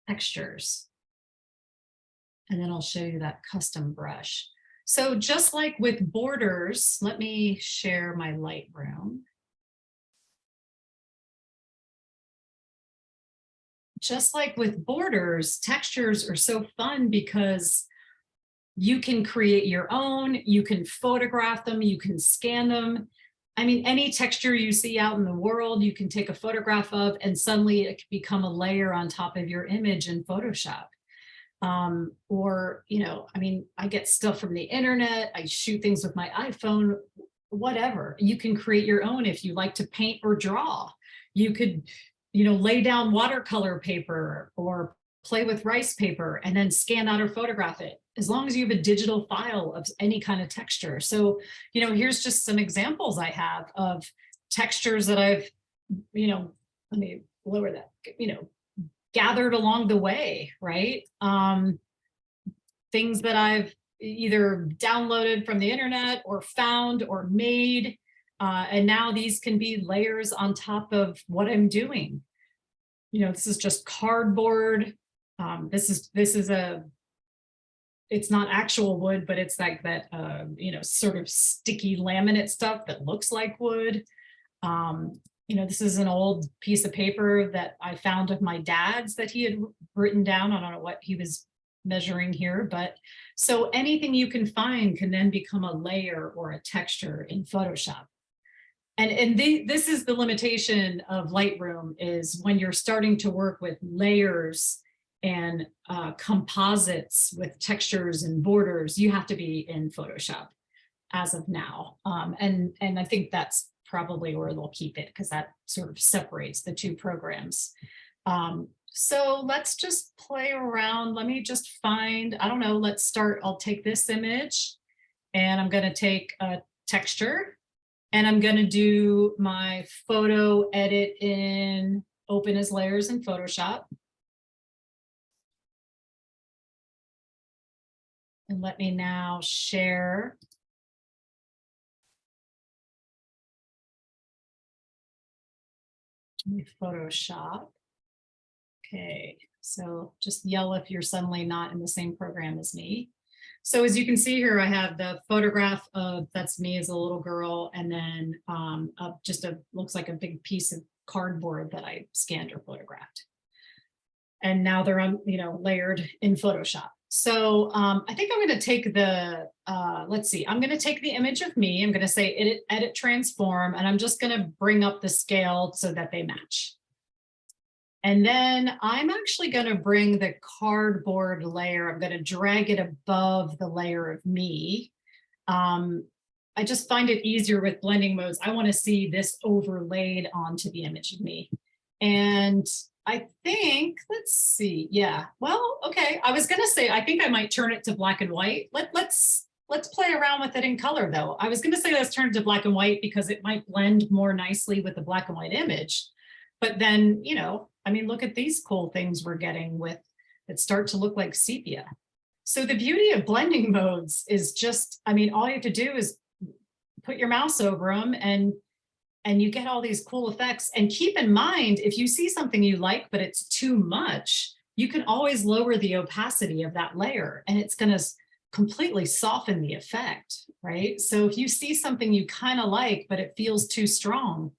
Speaker 1: textures. And then I'll show you that custom brush. So just like with borders, let me share my Lightroom. Just like with borders, textures are so fun because you can create your own, you can photograph them, you can scan them. I mean, any texture you see out in the world, you can take a photograph of, and suddenly it can become a layer on top of your image in Photoshop. Or, I mean, I get stuff from the internet, I shoot things with my iPhone, whatever. You can create your own if you like to paint or draw. You could, lay down watercolor paper or play with rice paper and then scan out or photograph it, as long as you have a digital file of any kind of texture. So, here's just some examples I have of textures that I've, let me lower that, gathered along the way, right? Things that I've either downloaded from the internet or found or made. And now these can be layers on top of what I'm doing. You know, this is just cardboard. This is it's not actual wood, but it's like that, you know, sort of sticky laminate stuff that looks like wood. You know, this is an old piece of paper that I found of my dad's that he had written down. I don't know what he was measuring here, but so anything you can find can then become a layer or a texture in Photoshop. And this is the limitation of Lightroom, is when you're starting to work with layers and composites with textures and borders, you have to be in Photoshop as of now. And I think that's probably where they'll keep it, because that sort of separates the two programs. So let's just play around. Let me just find, I don't know, let's start. I'll take this image and I'm going to take a texture and I'm going to do my photo edit in open as layers in Photoshop. And let me now share. Photoshop. Okay, so just yell if you're suddenly not in the same program as me. So as you can see here, I have the photograph of, that's me as a little girl, and then looks like a big piece of cardboard that I scanned or photographed. And now they're on, you know, layered in Photoshop. So I think I'm going to take the, let's see, I'm going to take the image of me. I'm going to say edit, transform, and I'm just going to bring up the scale so that they match. And then I'm actually going to bring the cardboard layer. I'm going to drag it above the layer of me. I just find it easier with blending modes. I want to see this overlaid onto the image of me. And I think, let's see. Yeah, well, okay. I was going to say, I think I might turn it to black and white. Let's play around with it in color though. I was going to say let's turn it to black and white because it might blend more nicely with the black and white image. But then, you know, I mean, look at these cool things we're getting with that start to look like sepia. So the beauty of blending modes is just, I mean, all you have to do is put your mouse over them and you get all these cool effects. And keep in mind, if you see something you like, but it's too much, you can always lower the opacity of that layer and it's going to completely soften the effect, right? So if you see something you kind of like, but it feels too strong,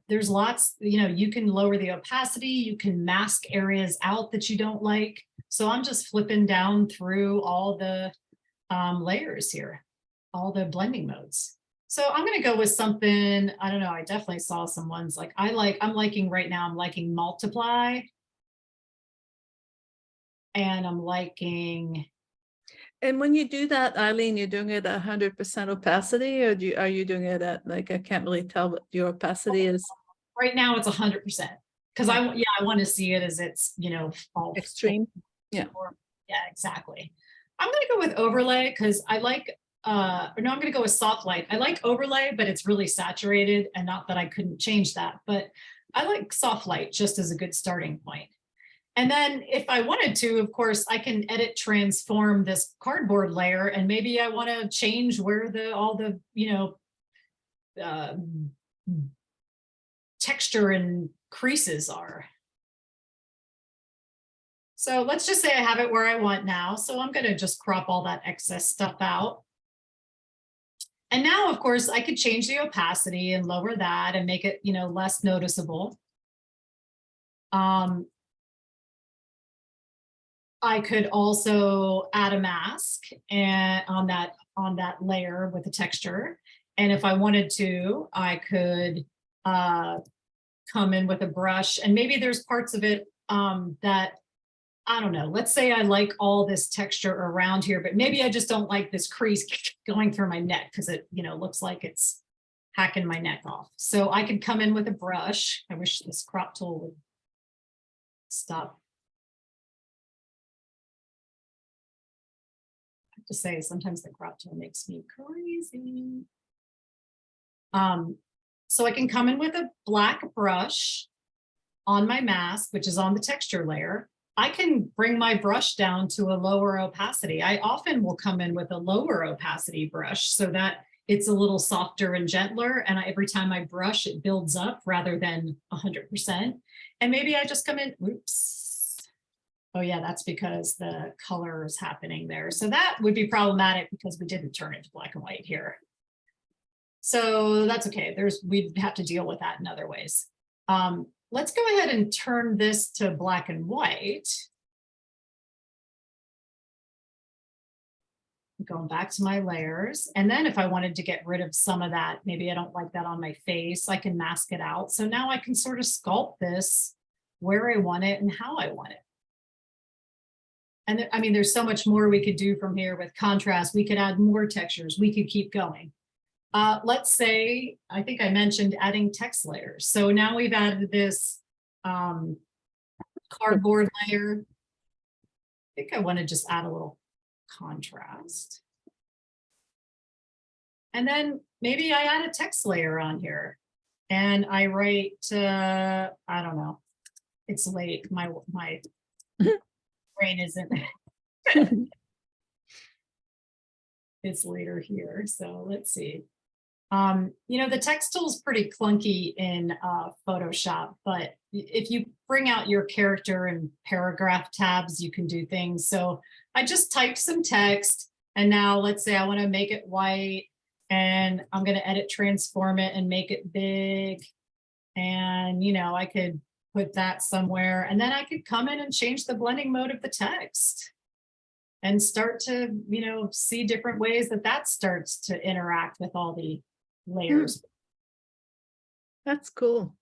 Speaker 1: there's lots, you know, you can lower the opacity, you can mask areas out that you don't like. So I'm just flipping down through all the layers here, all the blending modes. So I'm going to go with something, I don't know, I definitely saw some ones like I'm liking right now, I'm liking multiply. And I'm liking.
Speaker 2: And when you do that, Eileen, you're doing it at 100% opacity, or are you doing it at, like, I can't really tell what your opacity is.
Speaker 1: Right now it's 100% because I want to see it as it's, you know, all
Speaker 2: Extreme. Yeah.
Speaker 1: Yeah, exactly. I'm going to go with overlay because I like, no, I'm going to go with soft light. I like overlay, but it's really saturated, and not that I couldn't change that, but I like soft light just as a good starting point. And then if I wanted to, of course, I can edit, transform this cardboard layer, and maybe I want to change where all the, you know, texture and creases are. So let's just say I have it where I want now. So I'm going to just crop all that excess stuff out. And now, of course, I could change the opacity and lower that and make it, you know, less noticeable. I could also add a mask and on that layer with the texture. And if I wanted to, I could come in with a brush, and maybe there's parts of it that, I don't know, let's say I like all this texture around here, but maybe I just don't like this crease going through my neck because it, you know, looks like it's hacking my neck off. So I could come in with a brush. I wish this crop tool would stop. To say sometimes the crop tool makes me crazy. So I can come in with a black brush on my mask, which is on the texture layer. I can bring my brush down to a lower opacity. I often will come in with a lower opacity brush so that it's a little softer and gentler. And every time I brush, it builds up rather than 100%. And maybe I just come in, oops. Oh yeah, that's because the color is happening there. So that would be problematic because we didn't turn it to black and white here. So that's okay. We'd have to deal with that in other ways. Let's go ahead and turn this to black and white. Going back to my layers. And then if I wanted to get rid of some of that, maybe I don't like that on my face, I can mask it out. So now I can sort of sculpt this where I want it and how I want it. And I mean, there's so much more we could do from here with contrast. We could add more textures. We could keep going. Let's say, I think I mentioned adding text layers. So now we've added this cardboard layer. I think I want to just add a little contrast. And then maybe I add a text layer on here and I write, I don't know, it's late. My brain isn't, it's later here. So let's see. You know, the text tool is pretty clunky in Photoshop, but if you bring out your character and paragraph tabs, you can do things. So I just typed some text and now let's say I want to make it white and I'm going to edit, transform it and make it big. And, you know, I could put that somewhere and then I could come in and change the blending mode of the text and start to, you know, see different ways that that starts to interact with all the layers.
Speaker 2: That's cool.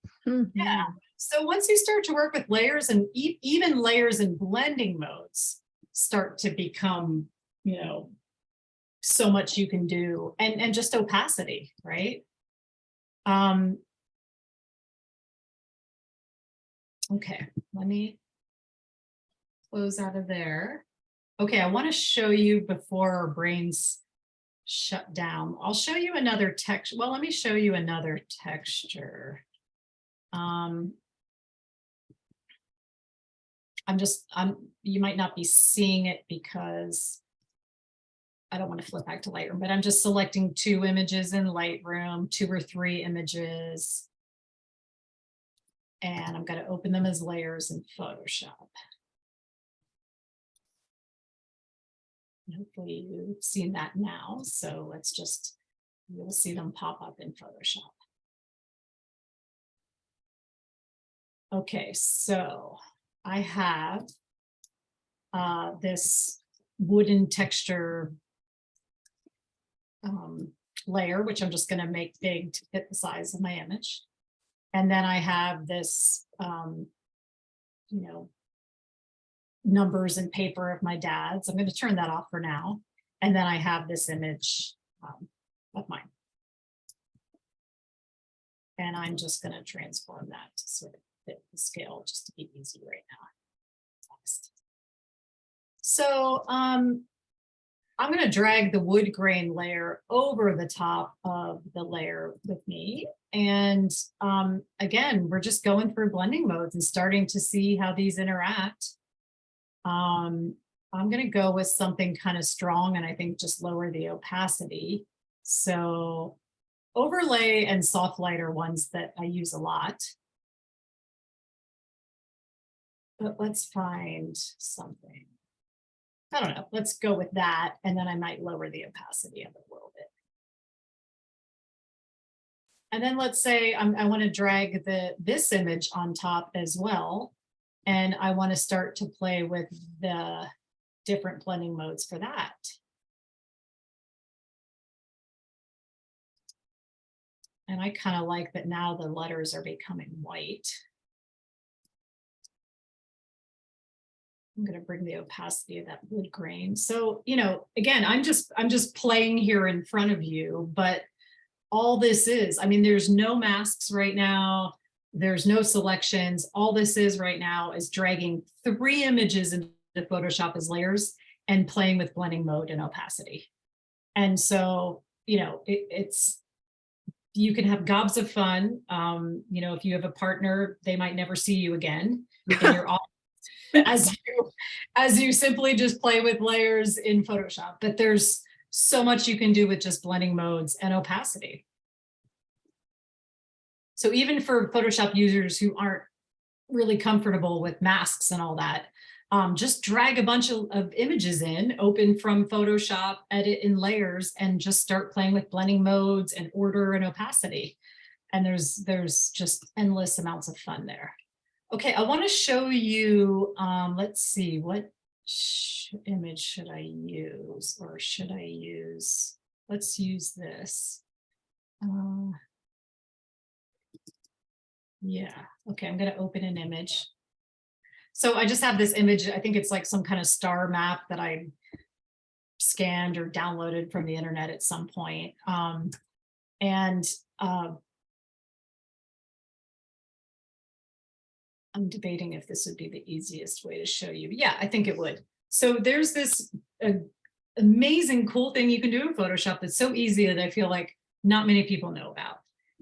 Speaker 1: Yeah. So once you start to work with layers and even layers and blending modes start to become, you know, so much you can do and just opacity, right? Okay, let me close out of there. Okay, I want to show you before our brains shut down. I'll show you another text. Well, let me show you another texture. You might not be seeing it because I don't want to flip back to Lightroom, but I'm just selecting 2 images in Lightroom, 2 or 3 images. And I'm going to open them as layers in Photoshop. Hopefully you've seen that now. So let's just, you'll see them pop up in Photoshop. Okay, so I have this wooden texture layer, which I'm just going to make big to fit the size of my image. And then I have this, you know, numbers and paper of my dad's. I'm going to turn that off for now. And then I have this image of mine. And I'm just going to transform that to sort of fit the scale just to be easy right now. Next. So I'm going to drag the wood grain layer over the top of the layer with me. And again, we're just going through blending modes and starting to see how these interact. I'm going to go with something kind of strong and I think just lower the opacity. So overlay and soft light are ones that I use a lot. But let's find something. I don't know, let's go with that. And then I might lower the opacity of it a little bit. And then let's say I want to drag this image on top as well. And I want to start to play with the different blending modes for that. And I kind of like that now the letters are becoming white. I'm going to bring the opacity of that wood grain. So, you know, again, I'm just playing here in front of you, but all this is, I mean, there's no masks right now. There's no selections. All this is right now is dragging 3 images into Photoshop as layers and playing with blending mode and opacity. And so, you know, it's, you can have gobs of fun. You know, if you have a partner, they might never see you again. And you're all as you simply just play with layers in Photoshop. But there's so much you can do with just blending modes and opacity. So even for Photoshop users who aren't really comfortable with masks and all that, just drag a bunch of images in, open from Photoshop, edit in layers, and just start playing with blending modes and order and opacity. And there's just endless amounts of fun there. Okay, I want to show you, let's see, what image should I use? Or should I use, let's use this. Yeah, okay, I'm going to open an image. So I just have this image. I think it's like some kind of star map that I scanned or downloaded from the internet at some point. I'm debating if this would be the easiest way to show you. Yeah, I think it would. So there's this amazing, cool thing you can do in Photoshop that's so easy that I feel like not many people know about.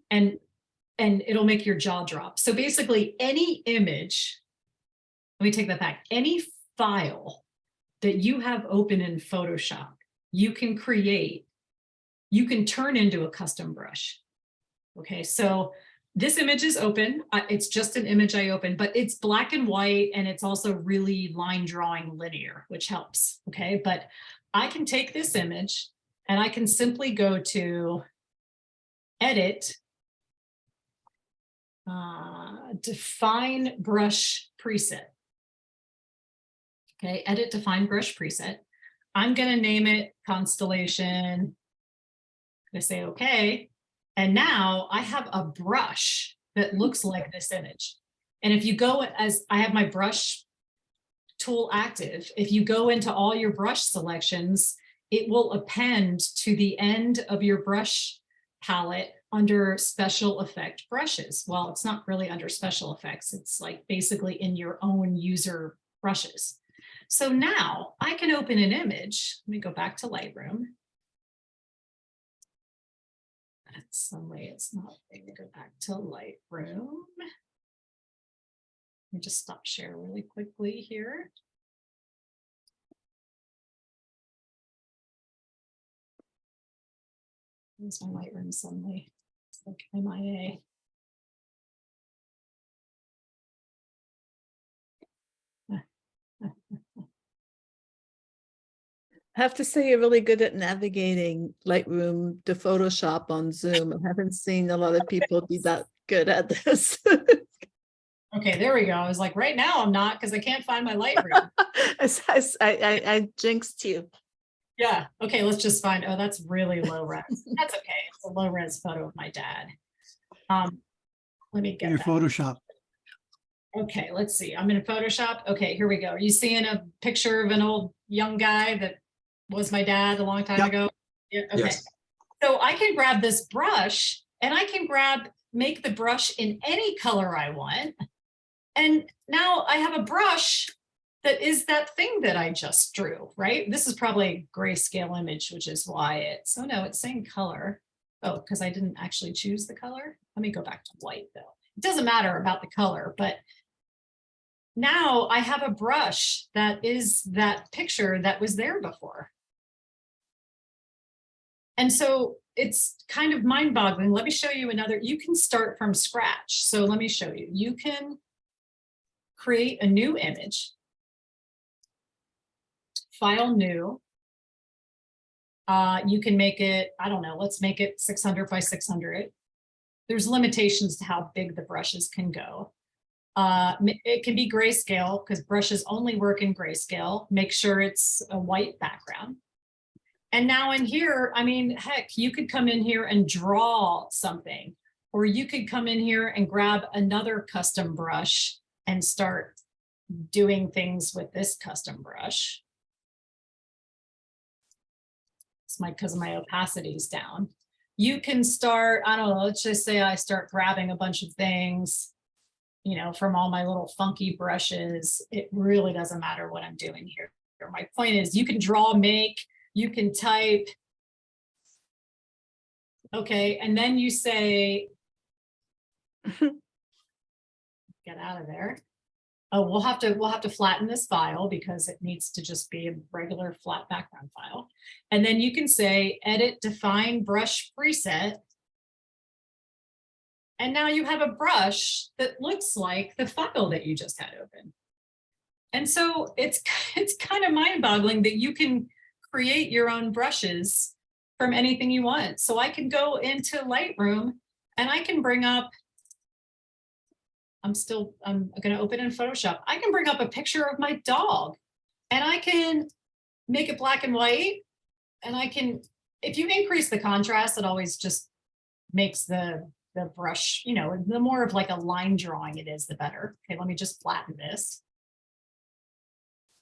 Speaker 1: And it'll make your jaw drop. So basically any image, let me take that back. Any file that you have open in Photoshop, you can create, you can turn into a custom brush. Okay, so this image is open. It's just an image I opened, but it's black and white, and it's also really line drawing linear, which helps. Okay, but I can take this image and I can simply go to edit, define brush preset. Okay, edit define brush preset. I'm going to name it Constellation. I'm going to say okay. And now I have a brush that looks like this image. And if you go, as I have my brush tool active, if you go into all your brush selections, it will append to the end of your brush palette under special effect brushes. Well, it's not really under special effects. It's like basically in your own user brushes. So now I can open an image. Let me go back to Lightroom. That's some way it's not going to go back to Lightroom. Let me just stop share really quickly here. Where's my Lightroom suddenly? It's like MIA.
Speaker 2: I have to say you're really good at navigating Lightroom to Photoshop on Zoom. I haven't seen a lot of people be that good at this.
Speaker 1: Okay, there we go. I was like, right now I'm not, because I can't find my Lightroom.
Speaker 2: I jinxed you.
Speaker 1: Yeah. Okay, let's just find, oh, that's really low res. That's okay. It's a low res photo of my dad. Let me get
Speaker 5: Your
Speaker 1: that.
Speaker 5: Photoshop.
Speaker 1: Okay, let's see. I'm in Photoshop. Okay, here we go. Are you seeing a picture of an old young guy that was my dad a long time
Speaker 5: Yep.
Speaker 1: ago? Yeah, okay.
Speaker 3: Yes.
Speaker 1: So I can grab this brush and I can make the brush in any color I want. And now I have a brush that is that thing that I just drew, right? This is probably a grayscale image, which is why it's, oh no, it's saying color. Oh, because I didn't actually choose the color. Let me go back to white though. It doesn't matter about the color, but now I have a brush that is that picture that was there before. And so it's kind of mind-boggling. Let me show you another. You can start from scratch. So let me show you. You can create a new image, file new. You can make it, I don't know, let's make it 600 by 600. There's limitations to how big the brushes can go. It can be grayscale because brushes only work in grayscale. Make sure it's a white background. And now in here, I mean, heck, you could come in here and draw something, or you could come in here and grab another custom brush and start doing things with this custom brush. It's because my opacity is down. You can start, I don't know, let's just say I start grabbing a bunch of things, you know, from all my little funky brushes. It really doesn't matter what I'm doing here. My point is you can draw, make, you can type. Okay, and then you say, get out of there. Oh, we'll have to flatten this file because it needs to just be a regular flat background file. And then you can say edit define brush preset. And now you have a brush that looks like the file that you just had open. And so it's kind of mind-boggling that you can create your own brushes from anything you want. So I can go into Lightroom and I can bring up, I'm going to open in Photoshop. I can bring up a picture of my dog and I can make it black and white. And I can, if you increase the contrast, it always just makes the brush, you know, the more of like a line drawing it is, the better. Okay, let me just flatten this.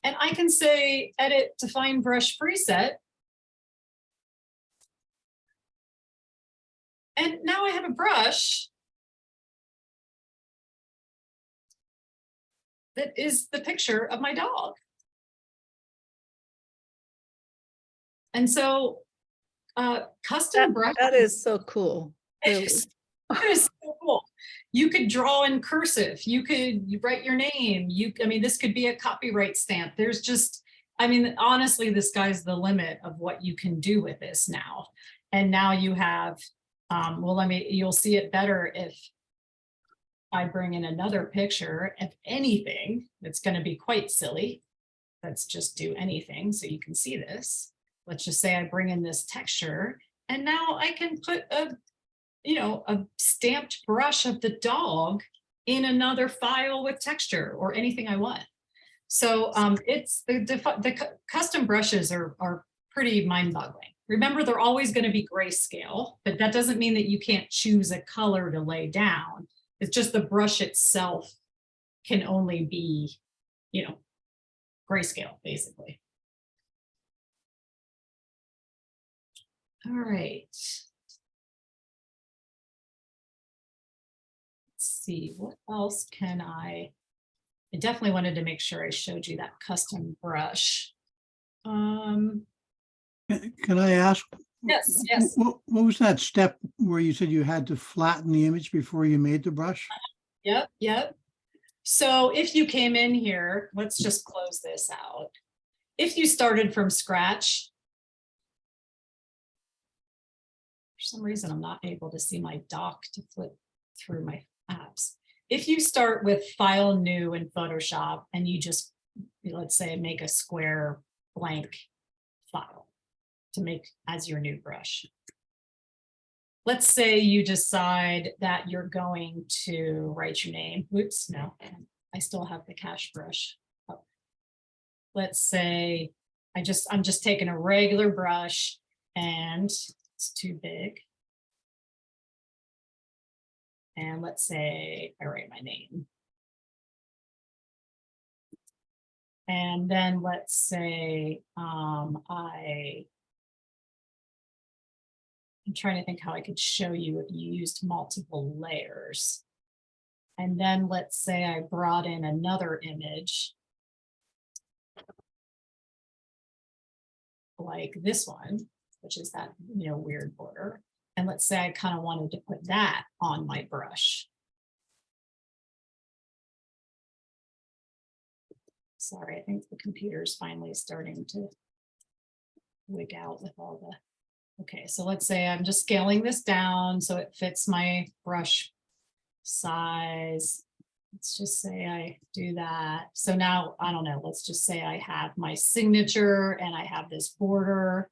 Speaker 1: And I can say edit define brush preset. And now I have a brush that is the picture of my dog. And so custom brush.
Speaker 2: That is so cool.
Speaker 1: It is so cool. You could draw in cursive. You write your name. I mean, this could be a copyright stamp. There's just, I mean, honestly, the sky's the limit of what you can do with this now. And now you have, well, you'll see it better if I bring in another picture of anything that's going to be quite silly. Let's just do anything so you can see this. Let's just say I bring in this texture and now I can put a stamped brush of the dog in another file with texture or anything I want. So it's the custom brushes are pretty mind-boggling. Remember, they're always going to be grayscale, but that doesn't mean that you can't choose a color to lay down. It's just the brush itself can only be, you know, grayscale, basically. All right. See what else can I definitely wanted to make sure I showed you that custom brush.
Speaker 5: Can I ask?
Speaker 1: Yes.
Speaker 5: What was that step where you said you had to flatten the image before you made the brush?
Speaker 1: Yep. So if you came in here, let's just close this out. If you started from scratch, for some reason I'm not able to see my dock to flip through my apps. If you start with file new in Photoshop and you just, let's say, make a square blank file to make as your new brush. Let's say you decide that you're going to write your name. Oops, no, I still have the cache brush. Oh. Let's say I'm just taking a regular brush and it's too big. And let's say I write my name. And then let's say I'm trying to think how I could show you if you used multiple layers. And then let's say I brought in another image like this one, which is that, you know, weird border. And let's say I kind of wanted to put that on my brush. Sorry, I think the computer's finally starting to wig out with all the, okay, so let's say I'm just scaling this down so it fits my brush size. Let's just say I do that. So now, I don't know, let's just say I have my signature and I have this border.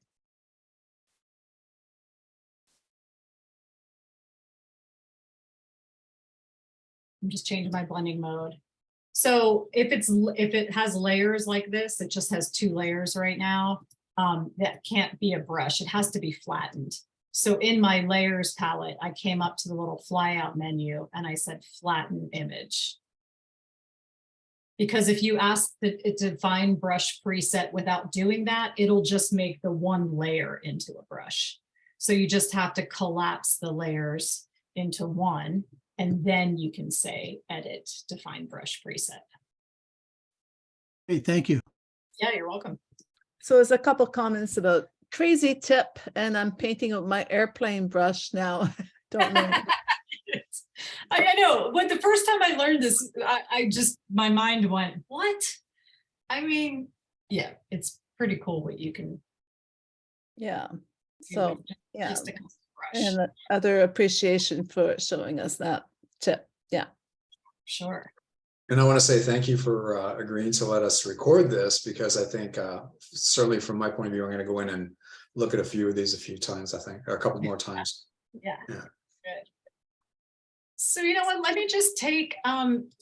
Speaker 1: I'm just changing my blending mode. So if it has layers like this, it just has 2 layers right now. That can't be a brush. It has to be flattened. So in my layers palette, I came up to the little flyout menu and I said flatten image. Because if you ask it to find brush preset without doing that, it'll just make the one layer into a brush. So you just have to collapse the layers into one. And then you can say edit define brush preset.
Speaker 5: Hey, thank you.
Speaker 1: Yeah, you're welcome.
Speaker 2: So there's a couple comments about crazy tip, and I'm painting with my airplane brush now. Don't know.
Speaker 1: I know, when the first time I learned this, I just, my mind went, what? I mean, yeah, it's pretty cool what you can
Speaker 2: Yeah.
Speaker 1: do
Speaker 2: So,
Speaker 1: with
Speaker 2: yeah.
Speaker 1: just a brush.
Speaker 2: And other appreciation for showing us that tip. Yeah.
Speaker 1: Sure.
Speaker 3: And I want to say thank you for agreeing to let us record this, because I think certainly from my point of view, I'm going to go in and look at a few of these a few times, I think, or a couple more times.
Speaker 1: Yeah.
Speaker 3: Yeah.
Speaker 1: Good. So you know what, let me just take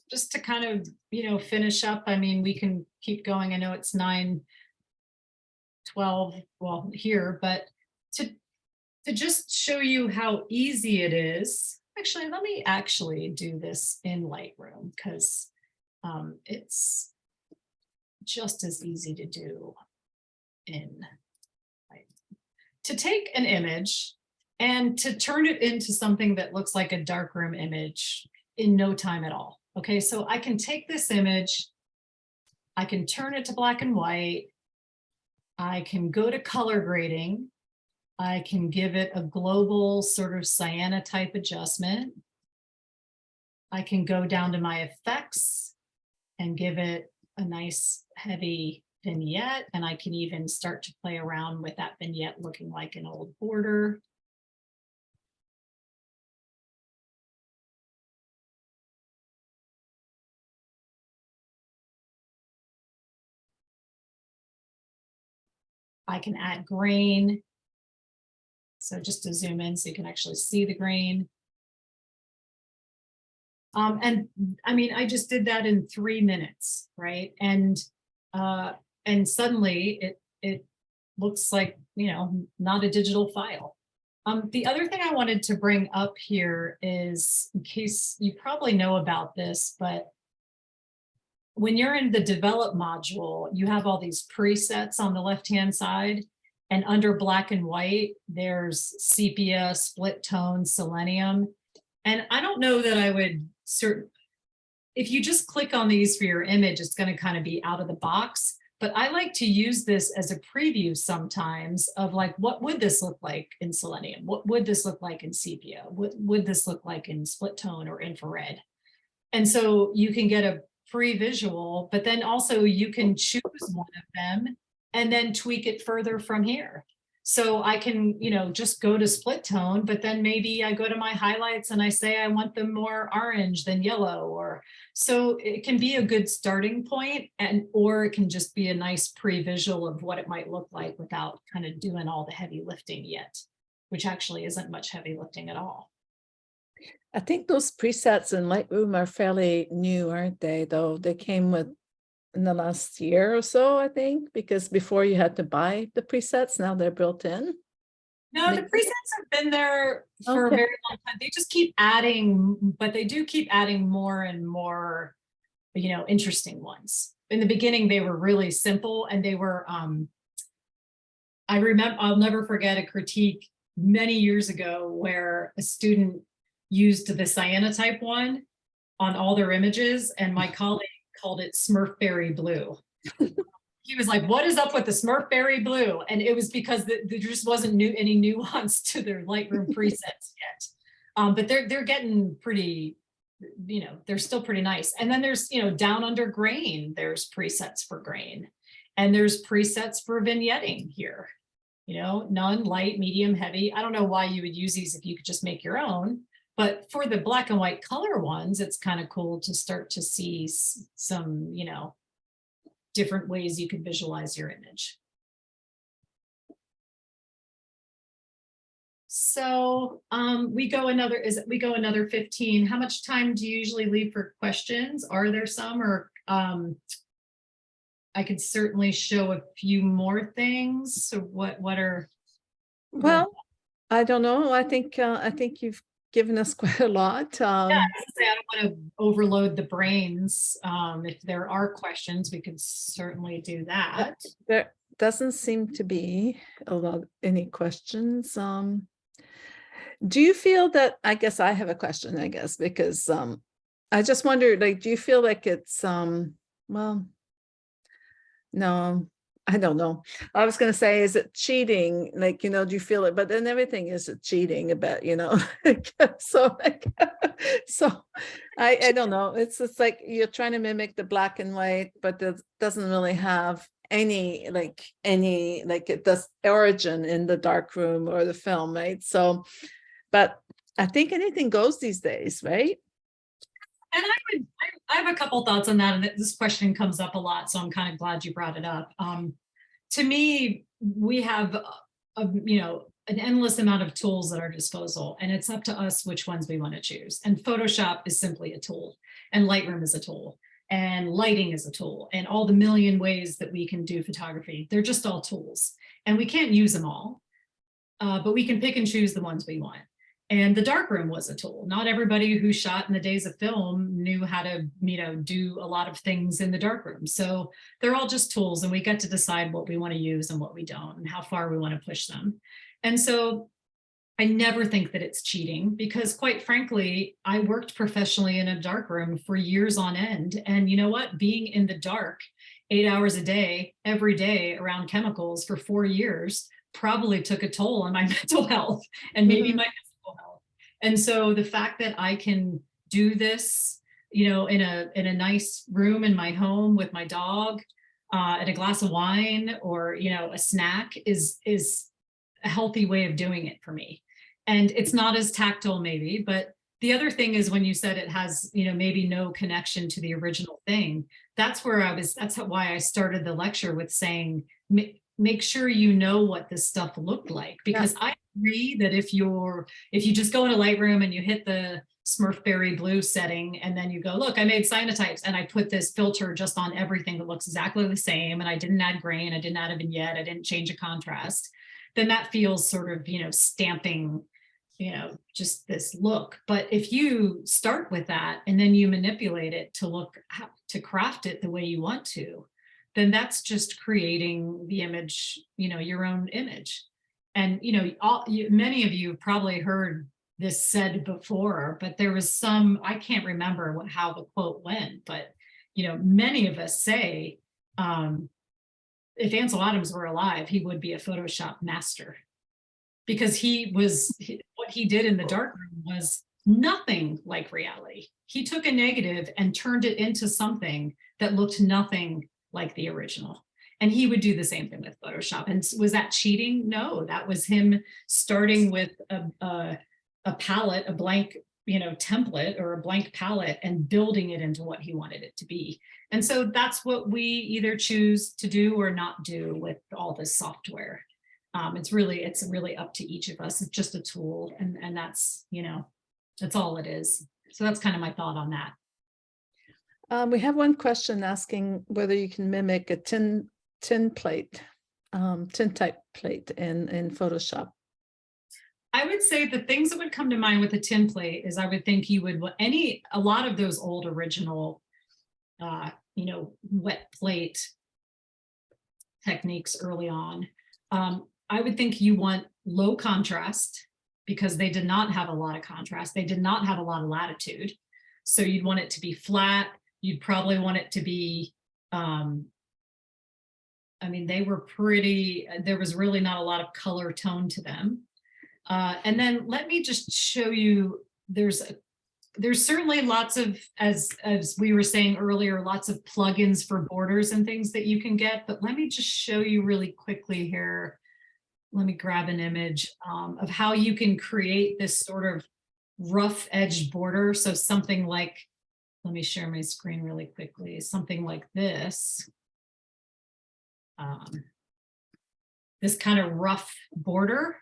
Speaker 1: just to kind of, you know, finish up. I mean, we can keep going. I know it's 9:12, well, here, but to just show you how easy it is. Actually, let me actually do this in Lightroom, because it's just as easy to do in to take an image and to turn it into something that looks like a darkroom image in no time at all. Okay, so I can take this image, I can turn it to black and white, I can go to color grading, I can give it a global sort of cyanotype adjustment. I can go down to my effects and give it a nice heavy vignette, and I can even start to play around with that vignette looking like an old border. I can add grain. So just to zoom in so you can actually see the grain. And I mean, I just did that in 3 minutes, right? And suddenly it looks like, you know, not a digital file. The other thing I wanted to bring up here is, in case you probably know about this, but when you're in the develop module, you have all these presets on the left-hand side, and under black and white, there's sepia, split tone, selenium. And I don't know that I would if you just click on these for your image, it's going to kind of be out of the box. But I like to use this as a preview sometimes of like, what would this look like in selenium? What would this look like in sepia? What would this look like in split tone or infrared? And so you can get a pre-visual, but then also you can choose one of them and then tweak it further from here. So I can, you know, just go to split tone, but then maybe I go to my highlights and I say I want them more orange than yellow, or so it can be a good starting point, and or it can just be a nice pre-visual of what it might look like without kind of doing all the heavy lifting yet, which actually isn't much heavy lifting at all.
Speaker 2: I think those presets in Lightroom are fairly new, aren't they, though? They came with in the last year or so, I think, because before you had to buy the presets, now they're built in.
Speaker 1: No, the presets have been there for a
Speaker 2: Okay.
Speaker 1: very long time. They just keep adding, but they do keep adding more and more, you know, interesting ones. In the beginning, they were really simple, and they were, I remember, I'll never forget a critique many years ago where a student used the cyanotype one on all their images, and my colleague called it Smurfberry blue. He was like, what is up with the Smurfberry blue? And it was because there just wasn't any nuance to their Lightroom presets yet. But they're getting pretty, you know, they're still pretty nice. And then there's, you know, down under grain, there's presets for grain. And there's presets for vignetting here. You know, none, light, medium, heavy. I don't know why you would use these if you could just make your own. But for the black and white color ones, it's kind of cool to start to see some, you know, different ways you could visualize your image. So we go another 15. How much time do you usually leave for questions? Are there some, or I could certainly show a few more things. So what are?
Speaker 2: Well, I don't know. I think you've given us quite a lot.
Speaker 1: Yeah, I don't want to overload the brains. If there are questions, we could certainly do that.
Speaker 2: There doesn't seem to be any questions. Do you feel that, I guess I have a question, I guess, because I just wondered, like, do you feel like it's well, no, I don't know. I was going to say, is it cheating? Like, you know, do you feel it? But then everything is cheating about, you know. So, like, so I don't know. It's like you're trying to mimic the black and white, but it doesn't really have any like it does origin in the darkroom or the film, right? So, but I think anything goes these days, right?
Speaker 1: And I have a couple thoughts on that, and this question comes up a lot, so I'm kind of glad you brought it up. To me, we have you know, an endless amount of tools at our disposal, and it's up to us which ones we want to choose. And Photoshop is simply a tool, and Lightroom is a tool, and lighting is a tool, and all the million ways that we can do photography, they're just all tools, and we can't use them all, but we can pick and choose the ones we want. And the darkroom was a tool. Not everybody who shot in the days of film knew how to, you know, do a lot of things in the darkroom. So they're all just tools, and we get to decide what we want to use and what we don't, and how far we want to push them. And so I never think that it's cheating, because quite frankly, I worked professionally in a darkroom for years on end. And you know what? Being in the dark 8 hours a day, every day around chemicals for 4 years probably took a toll on my mental health and maybe my physical health. And so the fact that I can do this, you know, in a nice room in my home with my dog, and a glass of wine, or, you know, a snack is a healthy way of doing it for me. And it's not as tactile maybe, but the other thing is, when you said it has, you know, maybe no connection to the original thing, that's why I started the lecture with saying, make sure you know what this stuff looked like, because I agree that if you just go into Lightroom and you hit the Smurfberry blue setting, and then you go, look, I made cyanotypes and I put this filter just on everything that looks exactly the same, and I didn't add grain, I didn't add a vignette, I didn't change a contrast, then that feels sort of, you know, stamping, you know, just this look. But if you start with that and then you manipulate it to craft it the way you want to, then that's just creating the image, you know, your own image. And, you know, many of you have probably heard this said before, but there was I can't remember how the quote went, but, you know, many of us say, if Ansel Adams were alive, he would be a Photoshop master, because what he did in the darkroom was nothing like reality. He took a negative and turned it into something that looked nothing like the original. And he would do the same thing with Photoshop. And was that cheating? No, that was him starting with a palette, a blank, you know, template or a blank palette, and building it into what he wanted it to be. And so that's what we either choose to do or not do with all this software. It's really up to each of us. It's just a tool, and that's, you know, that's all it is. So that's kind of my thought on that.
Speaker 2: We have one question asking whether you can mimic a tin type plate in Photoshop.
Speaker 1: I would say the things that would come to mind with a tin plate is, I would think you would, a lot of those old original, you know, wet plate techniques early on. I would think you want low contrast, because they did not have a lot of contrast. They did not have a lot of latitude. So you'd want it to be flat. You'd probably want it to be, I mean, they were there was really not a lot of color tone to them. And then let me just show you, there's certainly lots of, as we were saying earlier, lots of plugins for borders and things that you can get, but let me just show you really quickly here. Let me grab an image of how you can create this sort of rough edged border. So something like, let me share my screen really quickly, something like this. This kind of rough border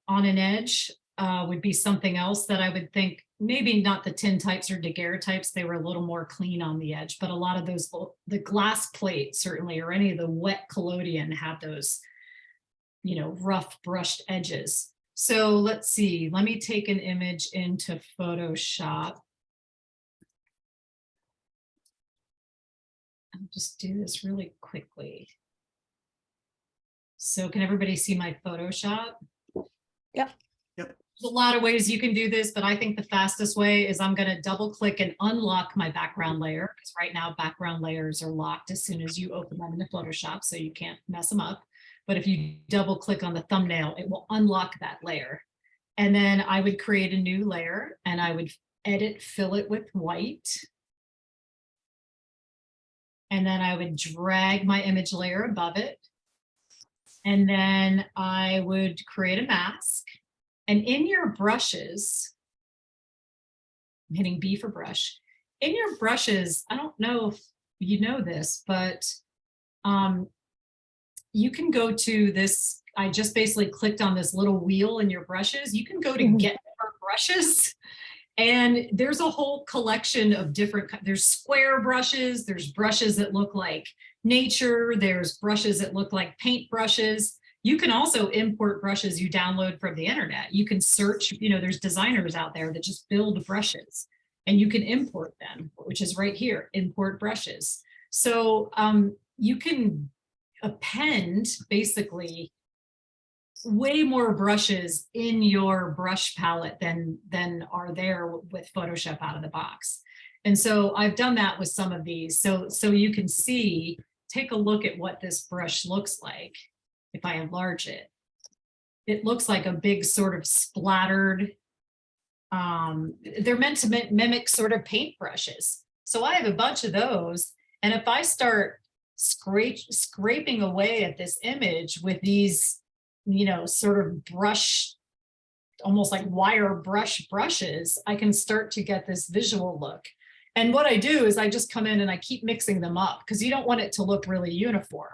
Speaker 1: on an edge would be something else that I would think, maybe not the tin types or daguerreotypes, they were a little more clean on the edge, but a lot of those, the glass plate certainly, or any of the wet collodion, have those, you know, rough brushed edges. So let's see, let me take an image into Photoshop. I'll just do this really quickly. So can everybody see my Photoshop?
Speaker 2: Yeah.
Speaker 5: Yep.
Speaker 1: There's a lot of ways you can do this, but I think the fastest way is I'm going to double click and unlock my background layer, because right now background layers are locked as soon as you open them into Photoshop, so you can't mess them up. But if you double click on the thumbnail, it will unlock that layer. And then I would create a new layer and I would fill it with white. And then I would drag my image layer above it. And then I would create a mask. And in your brushes, I'm hitting B for brush. In your brushes, I don't know if you know this, but you can go to this. I just basically clicked on this little wheel in your brushes. You can go to get more brushes. And there's a whole collection of different, there's square brushes, there's brushes that look like nature, there's brushes that look like paint brushes. You can also import brushes you download from the internet. You can search, there's designers out there that just build brushes and you can import them, which is right here, import brushes. So you can append basically way more brushes in your brush palette than are there with Photoshop out of the box. And so I've done that with some of these. So you can see, take a look at what this brush looks like. If I enlarge it, it looks like a big sort of splattered, they're meant to mimic sort of paint brushes. So I have a bunch of those. And if I start scraping away at this image with these, sort of brush, almost like wire brushes, I can start to get this visual look. And what I do is I just come in and I keep mixing them up because you don't want it to look really uniform.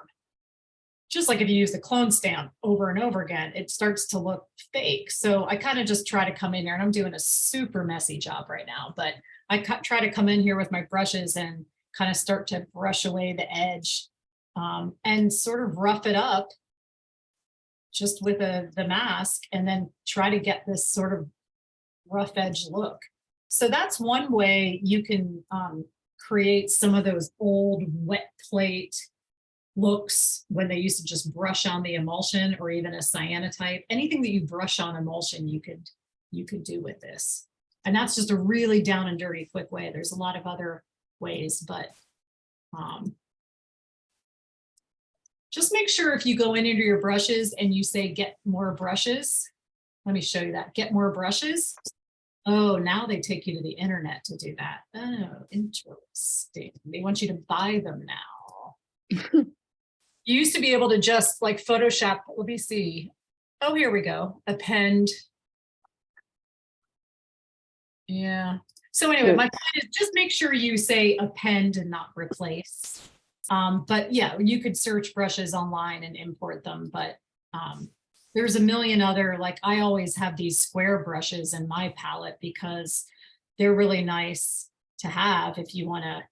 Speaker 1: Just like if you use the clone stamp over and over again, it starts to look fake. So I kind of just try to come in here, and I'm doing a super messy job right now, but I try to come in here with my brushes and kind of start to brush away the edge and sort of rough it up just with the mask, and then try to get this sort of rough edge look. So that's one way you can create some of those old wet plate looks when they used to just brush on the emulsion, or even a cyanotype. Anything that you brush on emulsion, you could do with this. And that's just a really down and dirty quick way. There's a lot of other ways, but just make sure if you go into your brushes and you say get more brushes, let me show you that, get more brushes. Oh, now they take you to the internet to do that. Oh, interesting. They want you to buy them now. You used to be able to just like Photoshop, let me see. Oh, here we go, append. Yeah. So anyway, my point is just make sure you say append and not replace. But yeah, you could search brushes online and import them, but there's a million other, like I always have these square brushes in my palette because they're really nice to have if you want to,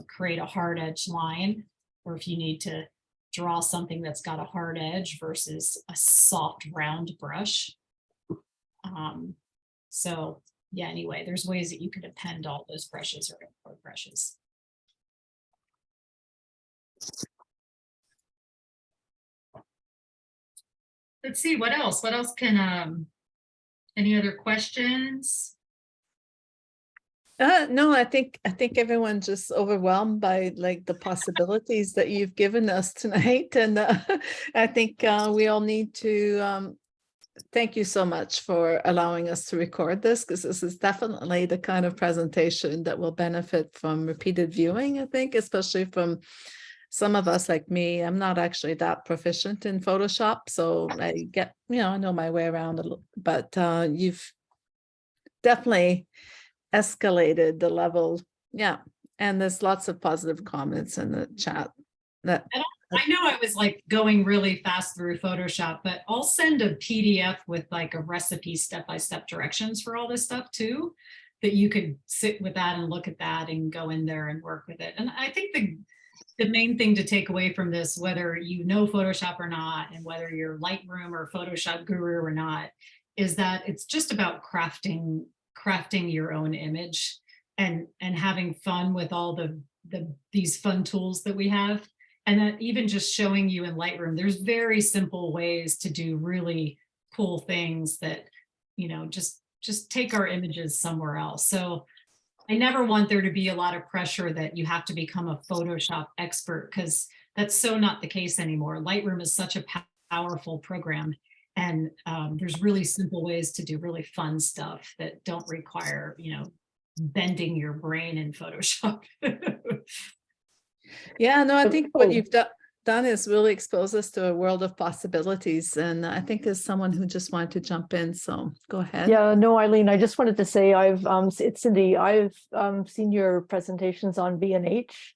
Speaker 1: create a hard edge line, or if you need to draw something that's got a hard edge versus a soft round brush. So yeah, anyway, there's ways that you could append all those brushes or import brushes. Let's see, what else? What else can, any other questions?
Speaker 2: No, I think everyone's just overwhelmed by like the possibilities that you've given us tonight, and I think we all need to thank you so much for allowing us to record this, because this is definitely the kind of presentation that will benefit from repeated viewing, I think, especially from some of us like me. I'm not actually that proficient in Photoshop, so I get, I know my way around a little, but you've definitely escalated the level. Yeah. And there's lots of positive comments in the chat. That
Speaker 1: I know I was like going really fast through Photoshop, but I'll send a PDF with like a recipe step-by-step directions for all this stuff too, that you could sit with that and look at that and go in there and work with it. And I think the main thing to take away from this, whether you know Photoshop or not, and whether you're Lightroom or Photoshop guru or not, is that it's just about crafting your own image and having fun with all these fun tools that we have. And that even just showing you in Lightroom, there's very simple ways to do really cool things that, you know, just take our images somewhere else. So I never want there to be a lot of pressure that you have to become a Photoshop expert, because that's so not the case anymore. Lightroom is such a powerful program, and there's really simple ways to do really fun stuff that don't require, you know, bending your brain in Photoshop.
Speaker 2: Yeah, no, I think what you've done is really expose us to a world of possibilities. And I think as someone who just wanted to jump in, so go ahead.
Speaker 6: Yeah, no, Eileen, I just wanted to say it's Cindy. I've seen your presentations on B&H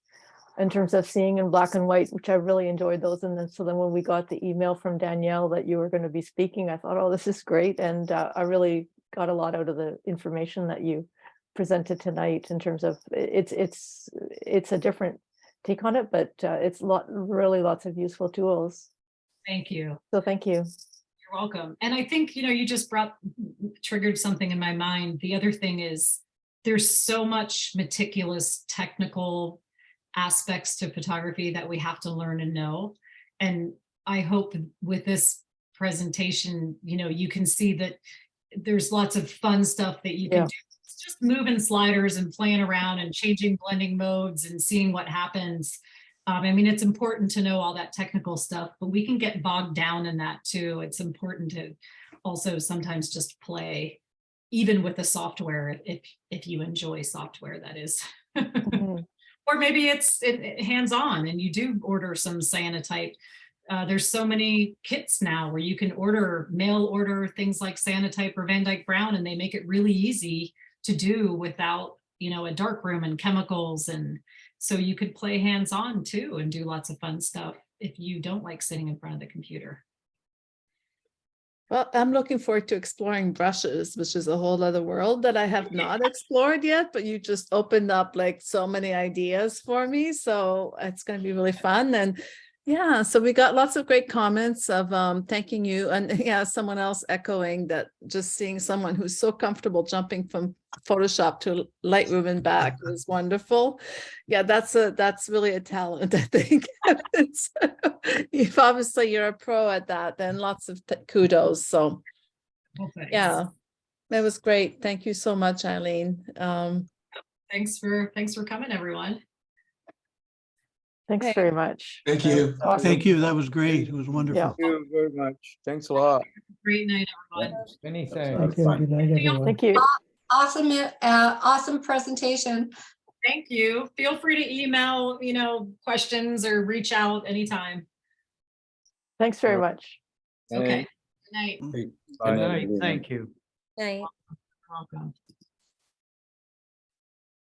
Speaker 6: in terms of seeing in black and white, which I really enjoyed those. And then so then when we got the email from Danielle that you were going to be speaking, I thought, oh, this is great. And I really got a lot out of the information that you presented tonight in terms of it's a different take on it, but it's really lots of useful tools.
Speaker 1: Thank you.
Speaker 6: So thank you.
Speaker 1: You're welcome. And I think, you know, you just triggered something in my mind. The other thing is there's so much meticulous technical aspects to photography that we have to learn and know. And I hope with this presentation, you know, you can see that there's lots of fun stuff that you can do. It's just moving sliders and playing around and changing blending modes and seeing what happens. I mean, it's important to know all that technical stuff, but we can get bogged down in that too. It's important to also sometimes just play, even with the software, if you enjoy software, that is. Or maybe it's hands-on and you do order some cyanotype. There's so many kits now where you can mail order things like cyanotype or Van Dyke Brown, and they make it really easy to do without, you know, a darkroom and chemicals. And so you could play hands-on too and do lots of fun stuff if you don't like sitting in front of the computer.
Speaker 2: Well, I'm looking forward to exploring brushes, which is a whole other world that I have not explored yet, but you just opened up like so many ideas for me. So it's going to be really fun. And yeah, so we got lots of great comments of thanking you. And yeah, someone else echoing that just seeing someone who's so comfortable jumping from Photoshop to Lightroom and back is wonderful. Yeah, that's really a talent, I think. You're a pro at that, then lots of kudos. So yeah, that was great. Thank you so much, Eileen.
Speaker 1: Thanks for coming, everyone.
Speaker 6: Thanks very much.
Speaker 3: Thank you.
Speaker 6: Awesome.
Speaker 5: Thank you. That was great. It was wonderful.
Speaker 6: Yeah.
Speaker 7: Thank you very much. Thanks a lot.
Speaker 1: Great night, everyone.
Speaker 7: Anything.
Speaker 5: Thank you. Good night, everyone.
Speaker 6: Thank you.
Speaker 8: Awesome, awesome presentation.
Speaker 1: Thank you. Feel free to email, you know, questions or reach out anytime.
Speaker 6: Thanks very much.
Speaker 1: Okay. Good night.
Speaker 7: Good night. Thank you.
Speaker 8: Night.
Speaker 1: Welcome.